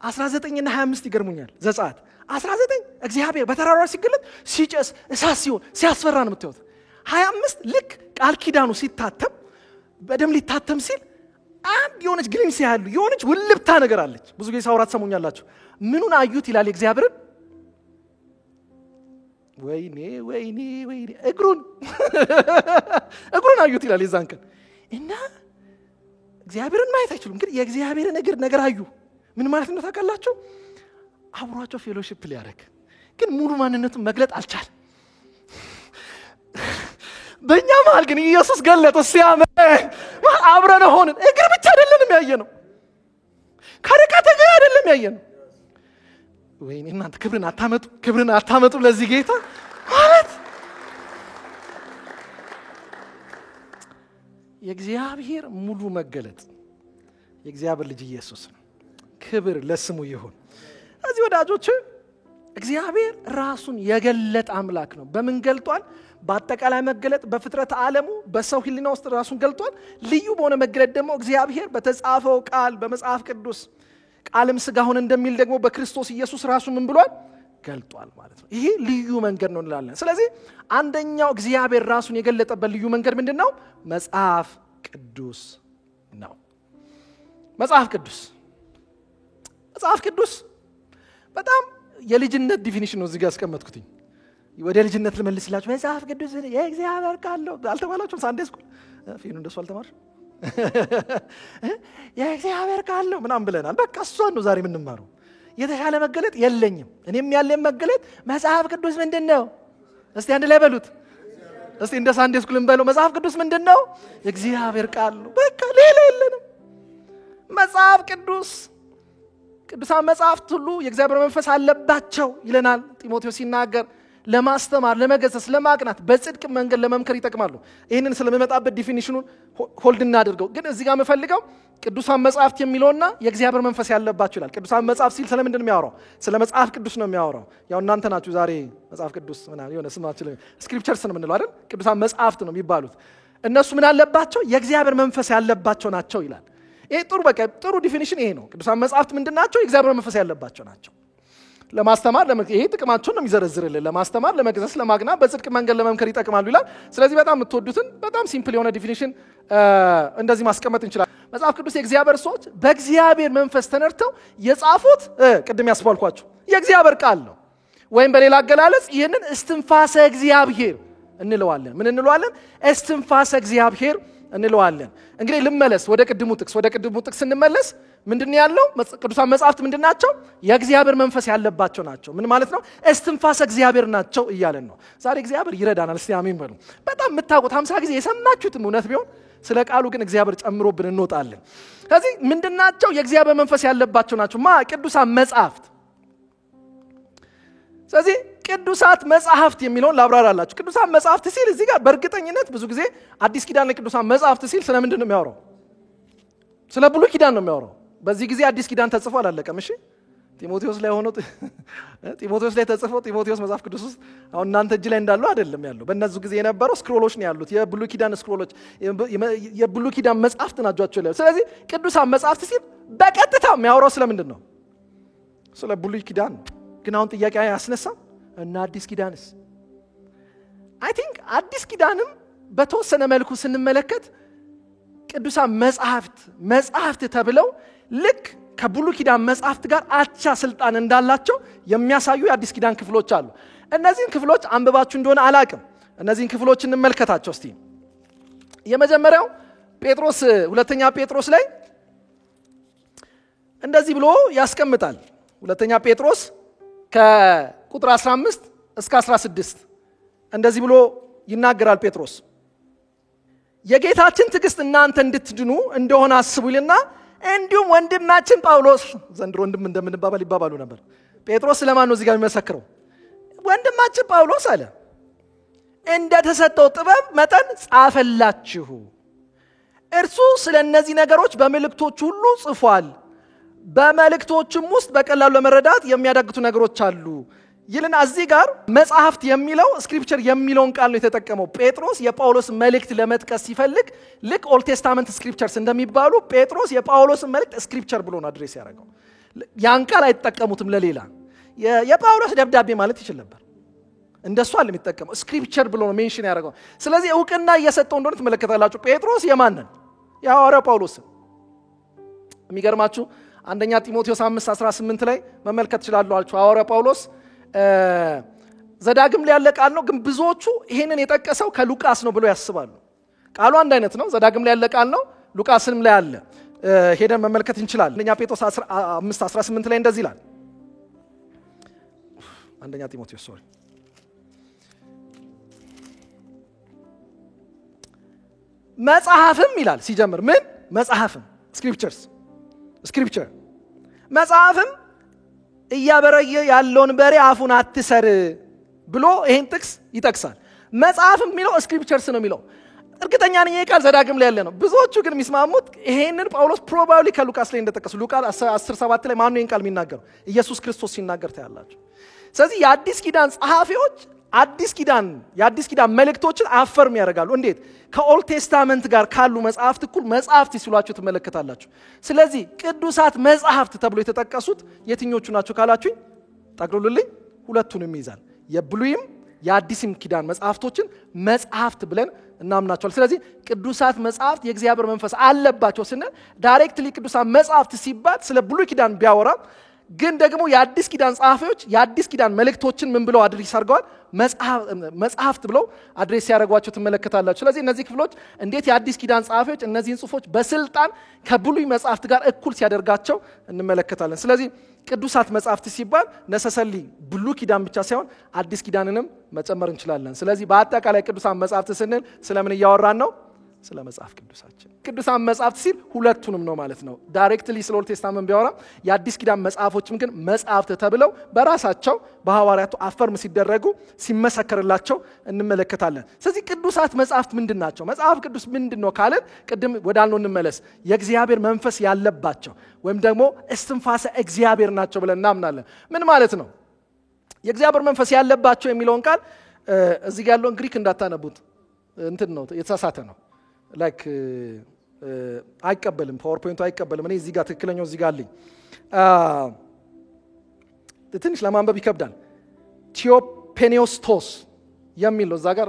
19 እና 25 ይገርሙኛል። ዘጸአት 19 እግዚአብሔር በተራራው ሲገለጥ ሲጨስ እሳት ሲሆን ሲያስፈራ ነው የምታዩት። 25 ልክ ቃል ኪዳኑ ሲታተም በደም ሊታተም ሲል አንድ የሆነች ግሊምስ ያሉ የሆነች ውልብታ ነገር አለች። ብዙ ጊዜ ሳውራት ሰሙኛላችሁ። ምኑን አዩት ይላል እግዚአብሔርን? ወይኔ እግሩን አዩት ይላል የዛን ቀን። እና እግዚአብሔርን ማየት አይችሉም፣ ግን የእግዚአብሔርን ነገር አዩ። ምን ማለት ነው ታውቃላችሁ? አብሯቸው ፌሎሺፕ ሊያደርግ ግን ሙሉ ማንነቱን መግለጥ አልቻለም። በእኛ መሃል ግን ኢየሱስ ገለጠ። ሲያመን አብረን ሆንን። እግር ብቻ አይደለም ያየነው፣ ከርቀት እግር አይደለም ያየነው። ወይኔ እናንተ ክብርን አታመጡ ለዚህ ጌታ ማለት የእግዚአብሔር ሙሉ መገለጥ የእግዚአብሔር ልጅ ኢየሱስ ነው። ክብር ለስሙ ይሁን። እዚህ ወዳጆች እግዚአብሔር ራሱን የገለጠ አምላክ ነው። በምን ገልጧል? በአጠቃላይ መገለጥ በፍጥረት ዓለሙ በሰው ሕሊና ውስጥ ራሱን ገልጧል። ልዩ በሆነ መገለጥ ደግሞ እግዚአብሔር በተጻፈው ቃል በመጽሐፍ ቅዱስ ቃልም ሥጋ ሆነ እንደሚል ደግሞ በክርስቶስ ኢየሱስ ራሱ ምን ብሏል? ገልጧል ማለት ነው። ይሄ ልዩ መንገድ ነው እንላለን። ስለዚህ አንደኛው እግዚአብሔር ራሱን የገለጠበት ልዩ መንገድ ምንድነው? መጽሐፍ ቅዱስ ነው። መጽሐፍ ቅዱስ በጣም የልጅነት ዲፊኒሽን ነው። እዚህ ጋር አስቀመጥኩትኝ። ወደ ልጅነት ልመልስላችሁ። መጽሐፍ ቅዱስ የእግዚአብሔር ቃል ነው። አልተባላችሁም? ሳንዴ ስኩል ፊኑ እንደሱ አልተማር የእግዚአብሔር ቃል ነው ምናምን ብለናል። በቃ እሷን ነው ዛሬ የምንማረው። የተሻለ መገለጥ የለኝም። እኔም ያለኝ መገለጥ መጽሐፍ ቅዱስ ምንድነው? እስቲ አንድ ላይ በሉት። እስቲ እንደ ሳንዴ ስኩል እንበለው። መጽሐፍ ቅዱስ ምንድነው? የእግዚአብሔር ቃል ነው። በቃ ሌላ የለንም። መጽሐፍ ቅዱስ ቅዱሳን መጽሐፍት ሁሉ የእግዚአብሔር መንፈስ አለባቸው ይለናል ጢሞቴዎስ ሲናገር። ለማስተማር፣ ለመገሰጽ፣ ለማቅናት፣ በጽድቅ መንገድ ለመምከር ይጠቅማሉ። ይህንን ስለሚመጣበት ዲፊኒሽኑን ሆልድ እናድርገው። ግን እዚህ ጋር የምፈልገው ቅዱሳን መጽሐፍት የሚለውና የእግዚአብሔር መንፈስ ያለባቸው ይላል። ቅዱሳን መጽሐፍ ሲል ስለምንድን ነው የሚያወራው? ስለ መጽሐፍ ቅዱስ ነው የሚያወራው። ያው እናንተ ናችሁ ዛሬ መጽሐፍ ቅዱስ ምናምን የሆነ ስማችሁ ስክሪፕቸርስ ነው የምንለው አይደል? ቅዱሳን መጽሐፍት ነው የሚባሉት። እነሱ ምን አለባቸው? የእግዚአብሔር መንፈስ ያለባቸው ናቸው ይላል። ይሄ ጥሩ ዲፊኒሽን ይሄ ነው። ቅዱሳን መጽሐፍት ምንድናቸው? የእግዚአብሔር መንፈስ ያለባቸው ናቸው። ለማስተማር ይሄ ጥቅማቸውን ነው የሚዘረዝርልን። ለማስተማር፣ ለመገሰጽ፣ ለማቅናት፣ በጽድቅ መንገድ ለመምከር ይጠቅማሉ ይላል። ስለዚህ በጣም የምትወዱትን በጣም ሲምፕል የሆነ ዲፊኒሽን እንደዚህ ማስቀመጥ እንችላለን። መጽሐፍ ቅዱስ የእግዚአብሔር ሰዎች በእግዚአብሔር መንፈስ ተነድተው የጻፉት ቅድም ያስባልኳችሁ የእግዚአብሔር ቃል ነው። ወይም በሌላ አገላለጽ ይህንን እስትንፋሰ እግዚአብሔር እንለዋለን። ምን እንለዋለን? እስትንፋሰ እግዚአብሔር እንለዋለን። እንግዲህ ልመለስ ወደ ቅድሙ ጥቅስ እንመለስ። ምንድነው ያለው? ቅዱሳን መጽሐፍት ምንድናቸው? የእግዚአብሔር መንፈስ ያለባቸው ናቸው። ምን ማለት ነው? እስትንፋሰ እግዚአብሔር ናቸው እያለን ነው። ዛሬ እግዚአብሔር ይረዳናል። እስቲ አሜን በሉ። በጣም የምታውቁት 50 ጊዜ የሰማችሁትም እውነት ቢሆን ስለ ቃሉ ግን እግዚአብሔር ጨምሮብን እንወጣለን። ስለዚህ ምንድናቸው? የእግዚአብሔር መንፈስ ያለባቸው ናቸው። ቅዱሳን መጽሐፍት። ስለዚህ ቅዱሳት መጽሐፍት የሚለውን ላብራራላችሁ። ቅዱሳን መጽሐፍት ሲል እዚህ ጋር በእርግጠኝነት ብዙ ጊዜ አዲስ ኪዳን ላይ ቅዱሳን መጽሐፍት ሲል ስለምንድን ነው የሚያወራው? ስለ ብሉይ ኪዳን ነው የሚያወራው። በዚህ ጊዜ አዲስ ኪዳን ተጽፎ አላለቀም። እሺ ጢሞቴዎስ ላይ ሆኖ ጢሞቴዎስ ላይ ተጽፎ ጢሞቴዎስ መጽሐፍ ቅዱስ ውስጥ አሁን እናንተ እጅ ላይ እንዳለው አይደለም ያለው። በእነዚህ ጊዜ የነበረው ስክሮሎች ነው ያሉት፣ የብሉይ ኪዳን ስክሮሎች፣ የብሉይ ኪዳን መጽሐፍት ናቸው ያለው። ስለዚህ ቅዱሳን መጽሐፍት ሲል በቀጥታ የሚያወራው ስለምንድን ነው? ስለ ብሉይ ኪዳን። ግን አሁን ጥያቄ ያስነሳ እና አዲስ ኪዳንስ? አይ ቲንክ አዲስ ኪዳንም በተወሰነ መልኩ ስንመለከት ቅዱሳን መጽሐፍት ተብለው ልክ ከብሉይ ኪዳን መጽሐፍት ጋር አቻ ስልጣን እንዳላቸው የሚያሳዩ የአዲስ ኪዳን ክፍሎች አሉ። እነዚህን ክፍሎች አንብባችሁ እንደሆነ አላቅም። እነዚህን ክፍሎች እንመልከታቸው እስቲ። የመጀመሪያው ጴጥሮስ ሁለተኛ ጴጥሮስ ላይ እንደዚህ ብሎ ያስቀምጣል። ሁለተኛ ጴጥሮስ ከቁጥር 15 እስከ 16 እንደዚህ ብሎ ይናገራል ጴጥሮስ። የጌታችን ትዕግስት እናንተ እንድትድኑ እንደሆነ አስቡ ይልና እንዲሁም ወንድማችን ጳውሎስ ዘንድሮ ወንድም እንደምንባባል ይባባሉ ነበር። ጴጥሮስ ስለማን ነው እዚህ ጋር የሚመሰክረው? ወንድማችን ጳውሎስ አለ እንደተሰጠው ጥበብ መጠን ጻፈላችሁ። እርሱ ስለ እነዚህ ነገሮች በመልእክቶች ሁሉ ጽፏል። በመልእክቶችም ውስጥ በቀላሉ ለመረዳት የሚያዳግቱ ነገሮች አሉ ይልና እዚህ ጋር መጽሐፍት የሚለው ስክሪፕቸር የሚለውን ቃል ነው የተጠቀመው። ጴጥሮስ የጳውሎስ መልእክት ለመጥቀስ ሲፈልግ ልክ ኦልድ ቴስታመንት ስክሪፕቸርስ እንደሚባሉ ጴጥሮስ የጳውሎስ መልእክት ስክሪፕቸር ብሎ ነው አድሬስ ያደረገው። ያን ቃል አይተጠቀሙትም ለሌላ። የጳውሎስ ደብዳቤ ማለት ይችላል ነበር፣ እንደሱ አለ የሚጠቀመው ስክሪፕቸር ብሎ ነው ሜንሽን ያደረገው። ስለዚህ ዕውቅና እየሰጠው እንደሆነ ትመለከታላችሁ። ጴጥሮስ የማንን? የሐዋርያው ጳውሎስ። የሚገርማችሁ አንደኛ ጢሞቴዎስ 5:18 ላይ መመልከት ትችላላችሁ። ሐዋርያው ጳውሎስ ዘዳግም ላይ ያለ ቃል ነው፣ ግን ብዙዎቹ ይሄንን የጠቀሰው ከሉቃስ ነው ብለው ያስባሉ። ቃሉ አንድ አይነት ነው፣ ዘዳግም ላይ ያለ ቃል ነው፣ ሉቃስም ላይ አለ። ሄደን መመልከት እንችላለን። አንደኛ ጴጥሮስ 5:18 ላይ እንደዚህ ይላል። አንደኛ ጢሞቴዎስ መጽሐፍም ይላል ሲጀምር። ምን መጽሐፍም? ስክሪፕቸር መጽሐፍም እያበረየ ያለውን በሬ አፉን አትሰር ብሎ ይሄን ጥቅስ ይጠቅሳል። መጽሐፍም የሚለው ስክሪፕቸርስ ነው የሚለው። እርግጠኛ ነኝ ይሄ ቃል ዘዳግም ላይ ያለ ነው። ብዙዎቹ ግን የሚስማሙት ይሄንን ጳውሎስ ፕሮባብሊ ከሉቃስ ላይ እንደጠቀሱ ሉቃስ 10:7 ላይ ማን ነው ይሄን ቃል የሚናገረው? ኢየሱስ ክርስቶስ ሲናገር ታያላችሁ። ስለዚህ የአዲስ ኪዳን ጸሐፊዎች የአዲስ ኪዳን መልእክቶችን አፈርም ያደርጋሉ። እንዴት? ከኦልድ ቴስታመንት ጋር ካሉ መጽሐፍት እኩል መጽሐፍት ሲሏቸው ትመለከታላችሁ። ስለዚህ ቅዱሳት መጽሐፍት ተብሎ የተጠቀሱት የትኞቹ ናቸው ካላችሁኝ ጠቅልሉልኝ፣ ሁለቱንም ይይዛል። የብሉይም የአዲስም ኪዳን መጽሐፍቶችን መጽሐፍት ብለን እናምናቸዋለን። ስለዚህ ቅዱሳት መጽሐፍት የእግዚአብሔር መንፈስ አለባቸው ስንል ዳይሬክትሊ ቅዱሳት መጽሐፍት ሲባል ስለ ብሉይ ኪዳን ቢያወራ ግን ደግሞ የአዲስ ኪዳን ጸሐፊዎች የአዲስ ኪዳን መልእክቶችን ምን ብለው አድሬስ አድርገዋል? መጽሐፍት ብለው አድሬስ ያደርጓቸው ትመለከታላችሁ። ስለዚህ እነዚህ ክፍሎች እንዴት የአዲስ ኪዳን ጸሐፊዎች እነዚህን ጽሑፎች በስልጣን ከብሉይ መጽሐፍት ጋር እኩል ሲያደርጋቸው እንመለከታለን። ስለዚህ ቅዱሳት መጽሐፍት ሲባል ነሰሰሊ ብሉይ ኪዳን ብቻ ሳይሆን አዲስ ኪዳንንም መጨመር እንችላለን። ስለዚህ በአጠቃላይ ቅዱሳት መጽሐፍት ስንል ስለምን እያወራን ነው? ስለ መጽሐፍ ቅዱሳችን። ቅዱሳን መጽሐፍት ሲል ሁለቱንም ነው ማለት ነው። ዳይሬክትሊ ስለ ኦልድ ቴስታመንት ቢያወራም የአዲስ ኪዳን መጽሐፎችም ግን መጽሐፍት ተብለው በራሳቸው በሐዋርያቱ አፈርም ሲደረጉ ሲመሰከርላቸው እንመለከታለን። ስለዚህ ቅዱሳት መጽሐፍት ምንድን ናቸው? መጽሐፍ ቅዱስ ምንድን ነው ካልን ቅድም ወዳልነው እንመለስ። የእግዚአብሔር መንፈስ ያለባቸው ወይም ደግሞ እስትንፋሰ እግዚአብሔር ናቸው ብለን እናምናለን። ምን ማለት ነው? የእግዚአብሔር መንፈስ ያለባቸው የሚለውን ቃል እዚህ ጋር ያለውን ግሪክ እንዳታነቡት፣ እንትን ነው የተሳሳተ ነው። ላይክ አይቀበልም፣ ፓወርፖይንቱ አይቀበልም። እኔ እዚህ ጋር ትክክለኛው እዚህ ጋር አለኝ። ትንሽ ለማንበብ ይከብዳል። ቲዮፔኔዎስቶስ የሚል ነው እዛ ጋር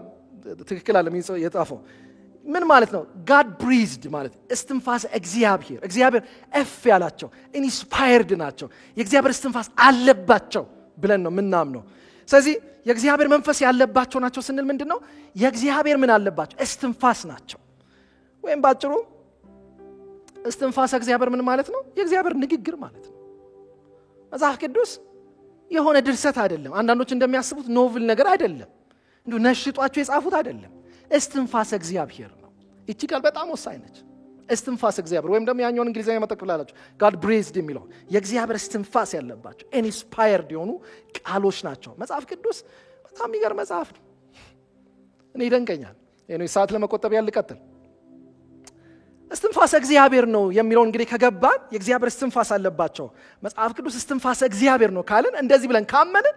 ትክክል አለ የጻፈው። ምን ማለት ነው? ጋድ ብሪዝድ ማለት እስትንፋስ እግዚአብሔር እፍ ያላቸው ኢንስፓየርድ ናቸው፣ የእግዚአብሔር እስትንፋስ አለባቸው ብለን ነው ምናምነው። ስለዚህ የእግዚአብሔር መንፈስ ያለባቸው ናቸው ስንል ምንድነው? የእግዚአብሔር ምን አለባቸው? እስትንፋስ ናቸው። ወይም ባጭሩ እስትንፋስ እግዚአብሔር ምን ማለት ነው? የእግዚአብሔር ንግግር ማለት ነው። መጽሐፍ ቅዱስ የሆነ ድርሰት አይደለም። አንዳንዶች እንደሚያስቡት ኖቭል ነገር አይደለም፣ እንዲሁ ነሽጧቸው የጻፉት አይደለም። እስትንፋስ እግዚአብሔር ነው። እቺ ቃል በጣም ወሳኝ ነች። እስትንፋስ እግዚአብሔር ወይም ደግሞ ያኛውን እንግሊዘኛ መጠቅላላችሁ ጋድ ብሬዝድ የሚለው የእግዚአብሔር እስትንፋስ ያለባቸው ኢንስፓየርድ የሆኑ ቃሎች ናቸው። መጽሐፍ ቅዱስ በጣም የሚገርም መጽሐፍ ነው። እኔ ይደንቀኛል። ሰዓት ለመቆጠብ ያልቀጥል እስትንፋሰ እግዚአብሔር ነው የሚለውን እንግዲህ ከገባን የእግዚአብሔር እስትንፋስ አለባቸው መጽሐፍ ቅዱስ እስትንፋሰ እግዚአብሔር ነው ካልን እንደዚህ ብለን ካመንን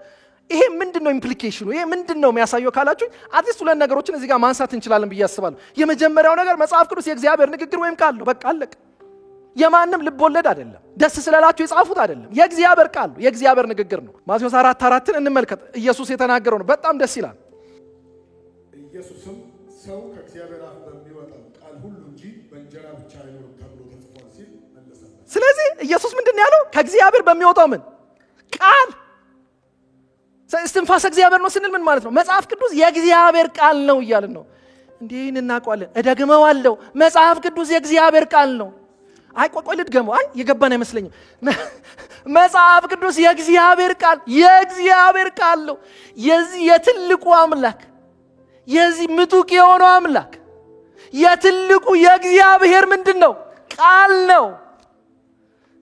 ይሄ ምንድነው ኢምፕሊኬሽኑ ይሄ ምንድነው የሚያሳየው ካላችሁ አትሊስት ሁለት ነገሮችን እዚህ ጋር ማንሳት እንችላለን ብዬ አስባለሁ የመጀመሪያው ነገር መጽሐፍ ቅዱስ የእግዚአብሔር ንግግር ወይም ቃል ነው በቃ አለቀ የማንም ልብ ወለድ አይደለም ደስ ስለላችሁ የጻፉት አይደለም የእግዚአብሔር ቃል ነው የእግዚአብሔር ንግግር ነው ማቴዎስ 4:4 እንመልከት ኢየሱስ የተናገረው ነው በጣም ደስ ይላል ኢየሱስም ሰው ከእግዚአብሔር አፍ በሚወጣው ቃል ሁሉ እንጂ በእንጀራ ብቻ አይኖርም ተብሎ ተጽፏል ሲል መለሰለት ስለዚህ ኢየሱስ ምንድነው ያለው ከእግዚአብሔር በሚወጣው ምን ቃል እስትንፋሰ እግዚአብሔር ነው ስንል ምን ማለት ነው መጽሐፍ ቅዱስ የእግዚአብሔር ቃል ነው ይያልን ነው እንዴን እናውቃለን እደግመዋለሁ መጽሐፍ ቅዱስ የእግዚአብሔር ቃል ነው አይ ቆይ ልድገመው አይ የገባን አይመስለኝም መጽሐፍ ቅዱስ የእግዚአብሔር ቃል ነው የዚህ የትልቁ አምላክ የዚህ ምጡቅ የሆነው አምላክ የትልቁ የእግዚአብሔር ምንድነው ቃል ነው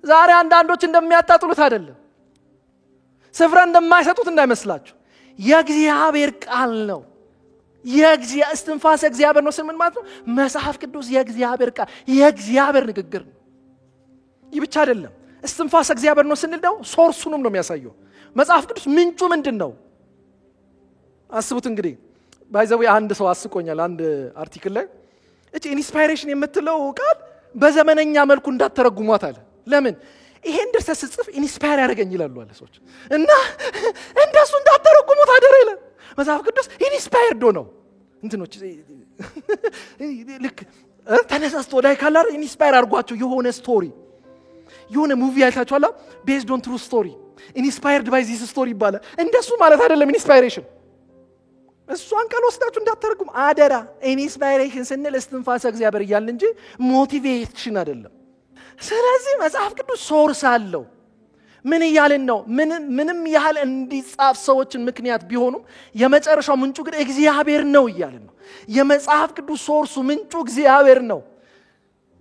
ዛሬ አንዳንዶች እንደሚያጣጥሉት አይደለም ስፍራ እንደማይሰጡት እንዳይመስላችሁ የእግዚአብሔር ቃል ነው እስትንፋሰ እግዚአብሔር ነው ስንል ማለት ነው መጽሐፍ ቅዱስ የእግዚአብሔር ቃል የእግዚአብሔር ንግግር ነው ይህ ብቻ አይደለም እስትንፋሰ እግዚአብሔር ነው ስንል ደግሞ ሶርሱንም ነው የሚያሳየው መጽሐፍ ቅዱስ ምንጩ ምንድነው አስቡት እንግዲህ ባይዘው አንድ ሰው አስቆኛል አንድ አርቲክል ላይ እቺ ኢንስፓይሬሽን የምትለው ቃል በዘመነኛ መልኩ እንዳትተረጉሟት አለ ለምን ይሄን ድርሰት ጽፍ ኢንስፓየር ያደርገኝ ይላሉ አለ ሰዎች እና እንደሱ እንዳትተረጉሙት አደረ ይላል መጽሐፍ ቅዱስ ኢንስፓየርድ ነው እንትኖች ልክ ተነሳስቶ ላይ ካላር ኢንስፓየር አድርጓቸው የሆነ ስቶሪ የሆነ ሙቪ አይታችኋል ቤዝድ ኦን ትሩ ስቶሪ ኢንስፓየርድ ባይ ዚስ ስቶሪ ይባላል እንደሱ ማለት አይደለም ኢንስፓይሬሽን እሷን ቃል ወስዳችሁ እንዳትተረጉም አደራ ኢንስፓይሬሽን ስንል እስትንፋሰ እግዚአብሔር ይያል እንጂ ሞቲቬሽን አይደለም ስለዚህ መጽሐፍ ቅዱስ ሶርስ አለው ምን ይያልን ነው ምንም ያህል እንዲጻፍ ሰዎችን ምክንያት ቢሆኑም የመጨረሻው ምንጩ ግን እግዚአብሔር ነው ይያልን ነው የመጽሐፍ ቅዱስ ሶርሱ ምንጩ እግዚአብሔር ነው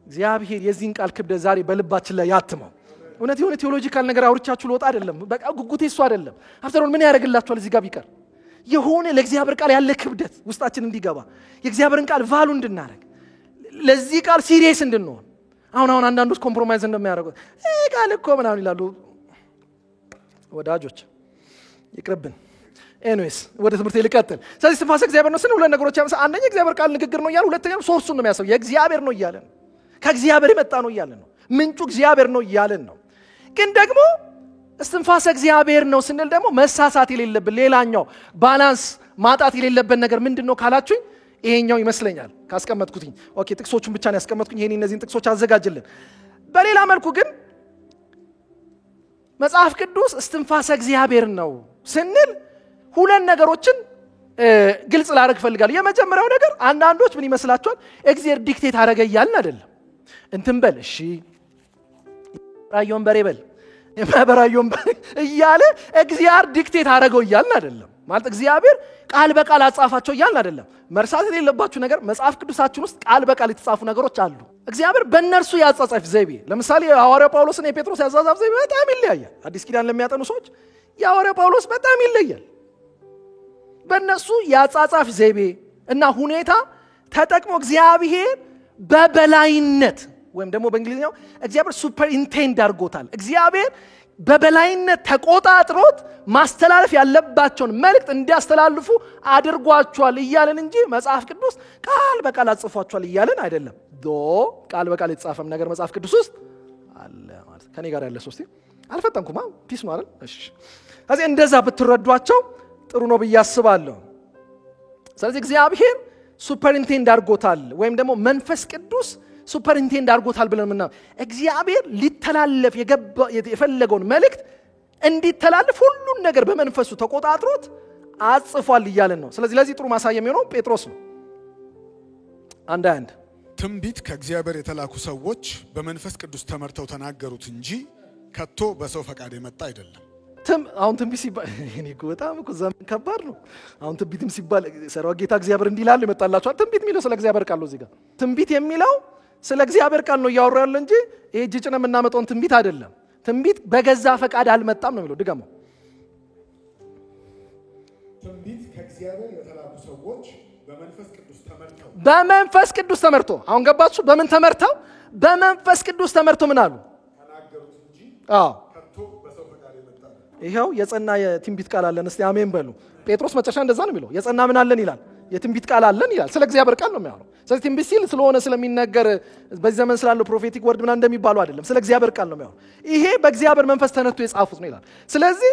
እግዚአብሔር የዚህን ቃል ክብደት ዛሬ በልባችን ላይ ያትመው እውነት የሆነ ቴዎሎጂካል ነገር አውርቻችሁ ልወጣ አይደለም በቃ ጉጉቴ እሱ አይደለም አፍተሮን ምን ያደርግላችኋል እዚህ ጋር ቢቀር የሆነ ለእግዚአብሔር ቃል ያለ ክብደት ውስጣችን እንዲገባ የእግዚአብሔርን ቃል ቫሉ እንድናረግ ለዚህ ቃል ሲሪየስ እንድንሆን አሁን አንዳንዶች ኮምፕሮማይዝ እንደሚያደርጉት ቃል እኮ ምናምን ይላሉ ወዳጆች ይቅርብን ኤኒዌይስ ወደ ትምህርት ልቀጥል ስለዚህ እስትንፋሰ እግዚአብሔር ነው ስንል ሁለት ነገሮች ያመጣ አንደኛ እግዚአብሔር ቃል ንግግር ነው ይላል ሁለተኛው ሶርሱን ነው የሚያሳየው የእግዚአብሔር ነው ይያለን ከእግዚአብሔር የመጣ ነው ይያለን ነው ምንጩ እግዚአብሔር ነው ይያለን ነው ግን ደግሞ እስትንፋሰ እግዚአብሔር ነው ስንል ደግሞ መሳሳት የሌለብን ሌላኛው ባላንስ ማጣት የሌለበት ነገር ምንድነው ካላችሁኝ ይሄኛው ይመስለኛል ካስቀመጥኩትኝ ኦኬ ጥቅሶቹን ብቻ ነው ያስቀመጥኩኝ ይሄን እነዚህን ጥቅሶች አዘጋጅልን በሌላ መልኩ ግን መጽሐፍ ቅዱስ እስትንፋሰ እግዚአብሔር ነው ስንል ሁለት ነገሮችን ግልጽ ላደርግ ፈልጋለሁ የመጀመሪያው ነገር አንዳንዶች ምን ይመስላችኋል እግዚአብሔር ዲክቴት አደረገ ይያልን አይደለም እንትን በል እሺ ራዮን በሬበል የማበራዮን እያለ እግዚአብሔር ዲክቴት አደረገው ይያልን አይደለም ማለት እግዚአብሔር ቃል በቃል አጻፋቸው ይያልን አይደለም መርሳት የሌለባችሁ ነገር መጽሐፍ ቅዱሳችን ውስጥ ቃል በቃል የተጻፉ ነገሮች አሉ እግዚአብሔር በእነርሱ ያጻጻፍ ዘይቤ ለምሳሌ ሐዋርያው ጳውሎስና የጴጥሮስ ያጻጻፍ ዘይቤ በጣም ይለያያል አዲስ ኪዳን ለሚያጠኑ ሰዎች የሐዋርያው ጳውሎስ በጣም ይለያል በእነሱ ያጻጻፍ ዘይቤ እና ሁኔታ ተጠቅሞ እግዚአብሔር በበላይነት ወይም ደግሞ በእንግሊዝኛው እግዚአብሔር ሱፐር ኢንቴንድ አድርጎታል እግዚአብሔር በበላይነት ተቆጣጥሮት ማስተላለፍ ያለባቸውን መልእክት እንዲያስተላልፉ አድርጓቸዋል ይያልን እንጂ መጽሐፍ ቅዱስ ቃል በቃል አጽፏቸዋል ይያልን አይደለም ቃል በቃል የተጻፈም ነገር መጽሐፍ ቅዱስ ውስጥ አለ ማለት ከኔ ጋር ያለ ሶስቴ አልፈጠንኩማ ፒስ ነው አይደል እሺ ስለዚህ እንደዛ ብትረዷቸው ጥሩ ነው ብያስባለሁ ስለዚህ እግዚአብሔር ሱፐር ኢንቴንድ አድርጎታል ወይም ደግሞ መንፈስ ቅዱስ ሱፐር ኢንቴንድ አድርጎታል ብለንና እግዚአብሔር ሊተላለፍ የፈለገውን መልእክት እንዲተላለፍ ሁሉን ነገር በመንፈሱ ተቆጣጥሮት አጽፏል ይያልን ነው ስለዚህ ለዚህ ጥሩ ማሳያ የሚሆነው ጴጥሮስ ነው አንድ ትንቢት ከእግዚአብሔር የተላኩ ሰዎች በመንፈስ ቅዱስ ተመርተው ተናገሩት እንጂ ከቶ በሰው ፈቃድ የመጣ አይደለም አሁን ትንቢት ሲባል እኔ በጣም እኮ ዘመን ከባድ ነው አሁን ትንቢትም ሲባል ሰራው ጌታ እግዚአብሔር እንዲላል ይመጣላችሁ ትንቢት የሚለው ስለ እግዚአብሔር ቃል ነው እዚህ ጋር ትንቢት የሚለው ስለ እግዚአብሔር ቃል ነው ያወራው ያለው እንጂ ይሄ ጅጭነ የምናመጣውን ትንቢት አይደለም ትንቢት በገዛ ፈቃድ አልመጣም ነው የሚለው ድጋሞ ትንቢት ከእግዚአብሔር የተላኩ ሰዎች በመንፈስ ቅዱስ በመንፈስ ቅዱስ ተመርቶ አሁን ገባችሁ? በምን ተመርተው? በመንፈስ ቅዱስ ተመርቶ ምን አሉ? ተናገሩት እንጂ ከቶ በሰው ፈቃድ የመጣ ይሄው የጸና የትንቢት ቃል አለን። እስቲ አሜን በሉ። ጴጥሮስ መጨረሻ እንደዛ ነው የሚለው። የጸና ምን አለን ይላል? የትንቢት ቃል አለን ይላል። ስለ እግዚአብሔር ቃል ነው የሚያወራው። ስለዚህ ትንቢት ሲል ስለሆነ ስለሚነገር በዚህ ዘመን ስላለው ፕሮፌቲክ ወርድ ምናምን እንደሚባለው አይደለም። ስለ እግዚአብሔር ቃል ነው የሚያወራው። ይሄ በእግዚአብሔር መንፈስ ተነስቶ የጻፉት ነው ይላል። ስለዚህ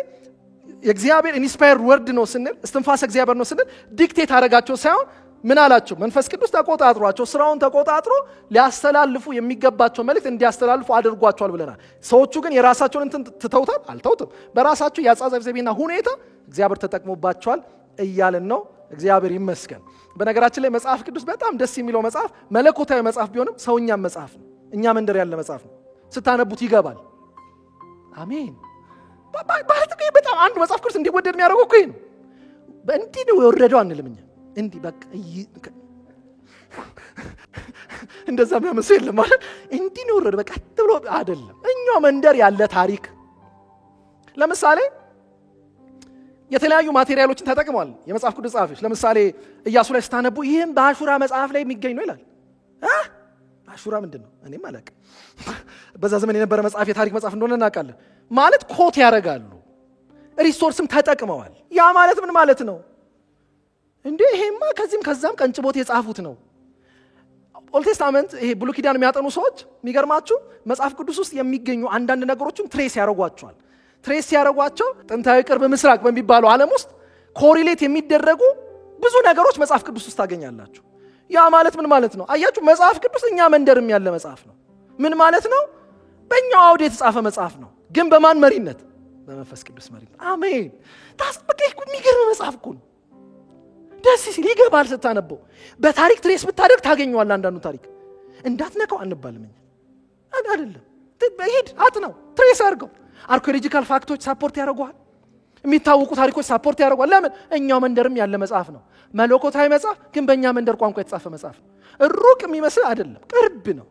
የእግዚአብሔር ኢንስፓየርድ ወርድ ነው ስንል እስትንፋሰ እግዚአብሔር ነው ስንል ዲክቴት አደረጋቸው ሳይሆን ምን አላቸው? መንፈስ ቅዱስ ተቆጣጥሯቸው ስራውን ተቆጣጥሮ ሊያስተላልፉ የሚገባቸው መልእክት እንዲያስተላልፉ አድርጓቸዋል ብለናል። ሰዎቹ ግን የራሳቸውን እንትን ትተውታል? አልተውትም። በራሳቸው የአጻጻፍ ዘይቤና ሁኔታ እግዚአብሔር ተጠቅሞባቸዋል እያልን ነው። እግዚአብሔር ይመስገን። በነገራችን ላይ መጽሐፍ ቅዱስ በጣም ደስ የሚለው መጽሐፍ መለኮታዊ መጽሐፍ ቢሆንም ሰውኛም መጽሐፍ ነው። እኛ መንደር ያለ መጽሐፍ ነው። ስታነቡት ይገባል። አሜን። በጣም አንዱ መጽሐፍ ቅዱስ እንዲወደድ የሚያደርገው እኮ ነው። እንዲህ ነው የወረደው አንልም እኛ እንዲህ በቃ እንደዛ የሚያመሰው የለም ማለት እንዲህ ነው የወረደው በቃ ብሎ አይደለም። እኛው መንደር ያለ ታሪክ ለምሳሌ የተለያዩ ማቴሪያሎችን ተጠቅመዋል የመጽሐፍ ቅዱስ ጻፊዎች። ለምሳሌ ኢያሱ ላይ ስታነቡ ይህም በአሹራ መጽሐፍ ላይ የሚገኝ ነው ይላል። አሹራ ምንድነው? እኔም አላውቅም። በዛ ዘመን የነበረ መጽሐፍ የታሪክ መጽሐፍ እንደሆነ እናውቃለን። ማለት ኮት ያደርጋሉ፣ ሪሶርስም ተጠቅመዋል። ያ ማለት ምን ማለት ነው እንዴ? ይሄማ ከዚህም ከዛም ቀንጭቦት የጻፉት ነው። ኦልድ ቴስታመንት ይሄ ብሉይ ኪዳን የሚያጠኑ ሰዎች የሚገርማችሁ መጽሐፍ ቅዱስ ውስጥ የሚገኙ አንዳንድ ነገሮችን ትሬስ ያደርጓቸዋል። ትሬስ ያደርጓቸው ጥንታዊ ቅርብ ምስራቅ በሚባለው ዓለም ውስጥ ኮሪሌት የሚደረጉ ብዙ ነገሮች መጽሐፍ ቅዱስ ውስጥ ታገኛላችሁ። ያ ማለት ምን ማለት ነው? አያችሁ፣ መጽሐፍ ቅዱስ እኛ መንደርም ያለ መጽሐፍ ነው። ምን ማለት ነው? በእኛው አውድ የተጻፈ መጽሐፍ ነው። ግን በማን መሪነት? በመንፈስ ቅዱስ መሪነት። አሜን። ታስበቀ የሚገርም መጽሐፍ እኮ ነው። ደስ ሲል ይገባል ስታነበው። በታሪክ ትሬስ ብታደርግ ታገኘዋለህ። አንዳንዱ ታሪክ እንዳትነካው አንባልም እኛ አይደለም። ሂድ አጥናው፣ ትሬስ አድርገው። አርኪኦሎጂካል ፋክቶች ሳፖርት ያደርጓል። የሚታወቁ ታሪኮች ሳፖርት ያደርጓል። ለምን? እኛው መንደርም ያለ መጽሐፍ ነው። መለኮታዊ መጽሐፍ ግን በእኛ መንደር ቋንቋ የተጻፈ መጽሐፍ ነው። ሩቅ የሚመስል አይደለም፣ ቅርብ ነው።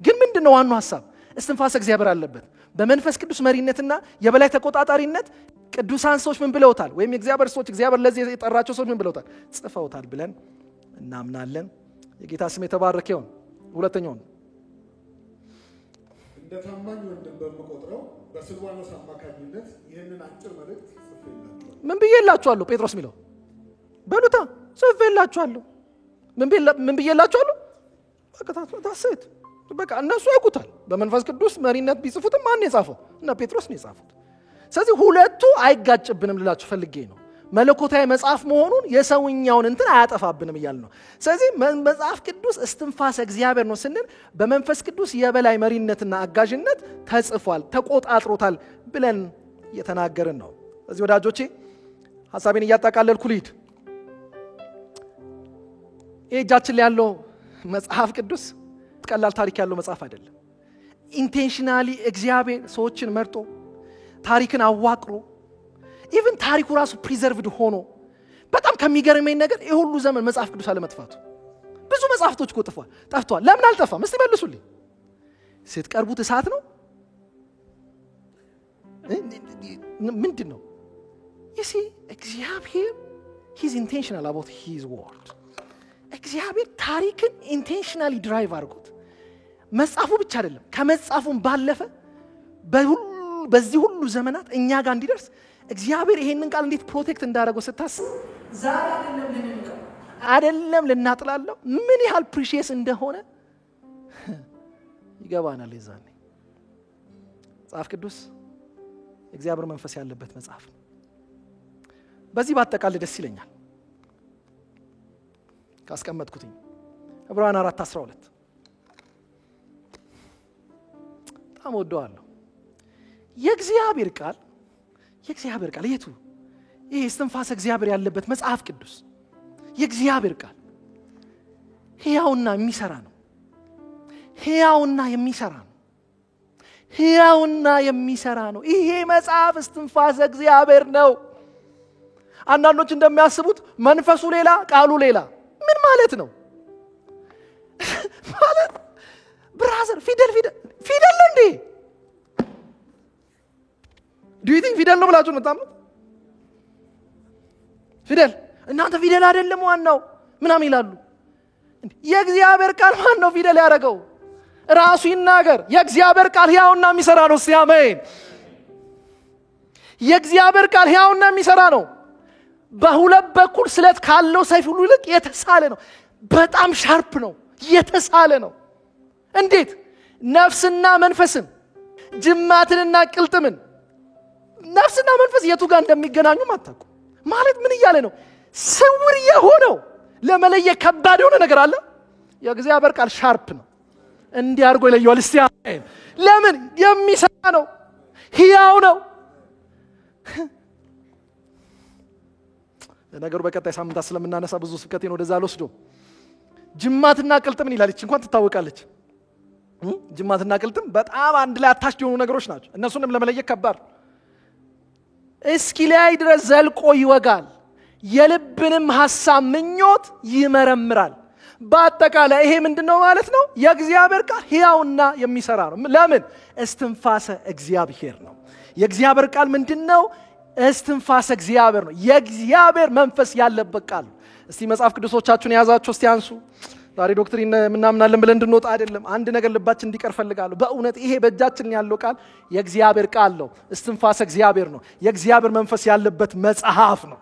ግን ምንድነው ዋናው ሐሳብ? እስትንፋሰ እግዚአብሔር አለበት። በመንፈስ ቅዱስ መሪነትና የበላይ ተቆጣጣሪነት ቅዱሳን ሰዎች ምን ብለውታል? ወይም የእግዚአብሔር ሰዎች እግዚአብሔር ለዚህ የጠራቸው ሰዎች ምን ብለውታል? ጽፈውታል ብለን እናምናለን። የጌታ ስም የተባረከ ይሁን። ሁለተኛው እንደ ታማኝ ወንድም በመቆጥረው በስልዋኖስ አማካኝነት ይህንን አጭር መልእክት ጽፌላችኋለሁ። ምን ብዬላችኋለሁ? ጴጥሮስ የሚለው በሉታ ጽፌላችኋለሁ። ምን ብዬላችኋለሁ? ታስት በቃ እነሱ ያውቁታል። በመንፈስ ቅዱስ መሪነት ቢጽፉትም ማን የጻፈው? እና ጴጥሮስ ነው የጻፉት። ስለዚህ ሁለቱ አይጋጭብንም ልላችሁ ፈልጌ ነው። መለኮታዊ መጽሐፍ መሆኑን የሰውኛውን እንትን አያጠፋብንም እያል ነው። ስለዚህ መጽሐፍ ቅዱስ እስትንፋሰ እግዚአብሔር ነው ስንል በመንፈስ ቅዱስ የበላይ መሪነትና አጋዥነት ተጽፏል፣ ተቆጣጥሮታል ብለን እየተናገርን ነው። ስለዚህ ወዳጆቼ ሐሳቤን እያጠቃለልኩ ልሂድ። እጃችን ላይ ያለው መጽሐፍ ቅዱስ ቀላል ታሪክ ያለው መጽሐፍ አይደለም። ኢንቴንሽናሊ እግዚአብሔር ሰዎችን መርጦ ታሪክን አዋቅሮ ኢቭን ታሪኩ ራሱ ፕሪዘርቭድ ሆኖ በጣም ከሚገርመኝ ነገር የሁሉ ዘመን መጽሐፍ ቅዱስ አለመጥፋቱ። ብዙ መጽሐፍቶች እኮ ጠፍቷል። ለምን አልጠፋም? እስቲ መልሱልኝ። ስትቀርቡት እሳት ነው ምንድን ነው? ይሲ እግዚአብሔር he's intentional about his word። እግዚአብሔር ታሪክን ኢንቴንሽናሊ ድራይቭ አድርጎት መጽሐፉ ብቻ አይደለም ከመጽሐፉም ባለፈ በዚህ ሁሉ ዘመናት እኛ ጋር እንዲደርስ እግዚአብሔር ይሄንን ቃል እንዴት ፕሮቴክት እንዳደረገው ስታስብ ዛሬ አይደለም ልናጥላለው ምን ያህል ፕሪሺየስ እንደሆነ ይገባናል። ይዛኔ መጽሐፍ ቅዱስ እግዚአብሔር መንፈስ ያለበት መጽሐፍ ነው። በዚህ ባጠቃላይ ደስ ይለኛል ካስቀመጥኩትኝ ዕብራውያን 4:12 በጣም ወደዋለሁ። የእግዚአብሔር ቃል የቱ? ይሄ እስትንፋሰ እግዚአብሔር ያለበት መጽሐፍ ቅዱስ የእግዚአብሔር ቃል ሕያውና የሚሰራ ነው። ሕያውና የሚሰራ ነው። ይሄ መጽሐፍ እስትንፋሰ እግዚአብሔር ነው። አንዳንዶች እንደሚያስቡት መንፈሱ ሌላ ቃሉ ሌላ። ምን ማለት ነው? ማለት ብራዘር ፊደል ነው እንዴ? do you think ፊደል ነው ብላችሁ ነው ታምኑ? ፊደል እናንተ ፊደል አይደለም ዋናው ምናምን ይላሉ። የእግዚአብሔር ቃል ማን ነው ፊደል ያደረገው? ራሱ ይናገር። የእግዚአብሔር ቃል ሕያውና የሚሰራ ነው። እስቲ አሜን። የእግዚአብሔር ቃል ሕያውና የሚሰራ ነው። በሁለት በኩል ስለት ካለው ሰይፍ ሁሉ ይልቅ የተሳለ ነው። በጣም ሻርፕ ነው፣ የተሳለ ነው። እንዴት? ነፍስና መንፈስን ጅማትንና ቅልጥምን ነፍስና መንፈስ የቱ ጋር እንደሚገናኙ አታውቁ ማለት ምን እያለ ነው? ስውር የሆነው ለመለየ ከባድ የሆነ ነገር አለ። የእግዚአብሔር ቃል ሻርፕ ነው፣ እንዲህ አድርጎ ይለየዋል። እስቲ አሜን። ለምን? የሚሰራ ነው፣ ሕያው ነው። ነገሩ በቀጣይ ሳምንታት ስለምናነሳ ብዙ ስብከቴን ወደዛ አልወስደውም። ጅማትና ቅልጥምን ይላልች እንኳን ትታወቃለች። ጅማትና ቅልጥም በጣም አንድ ላይ አታች የሆኑ ነገሮች ናቸው። እነሱንም ለመለየት ከባድ። እስኪ ላይ ድረስ ዘልቆ ይወጋል፣ የልብንም ሐሳብ ምኞት ይመረምራል። በአጠቃላይ ይሄ ምንድነው ማለት ነው? የእግዚአብሔር ቃል ሕያውና የሚሰራ ነው። ለምን? እስትንፋሰ እግዚአብሔር ነው። የእግዚአብሔር ቃል ምንድነው? እስትንፋሰ እግዚአብሔር ነው። የእግዚአብሔር መንፈስ ያለበት ቃል ነው። እስቲ መጽሐፍ ቅዱሶቻችሁን የያዛችሁ እስቲ አንሱ። ዛሬ ዶክትሪን ምናምናለን ብለን እንድንወጣ አይደለም። አንድ ነገር ልባችን እንዲቀር ፈልጋለሁ። በእውነት ይሄ በእጃችን ያለው ቃል የእግዚአብሔር ቃል ነው። እስትንፋሰ እግዚአብሔር ነው። የእግዚአብሔር መንፈስ ያለበት መጽሐፍ ነው።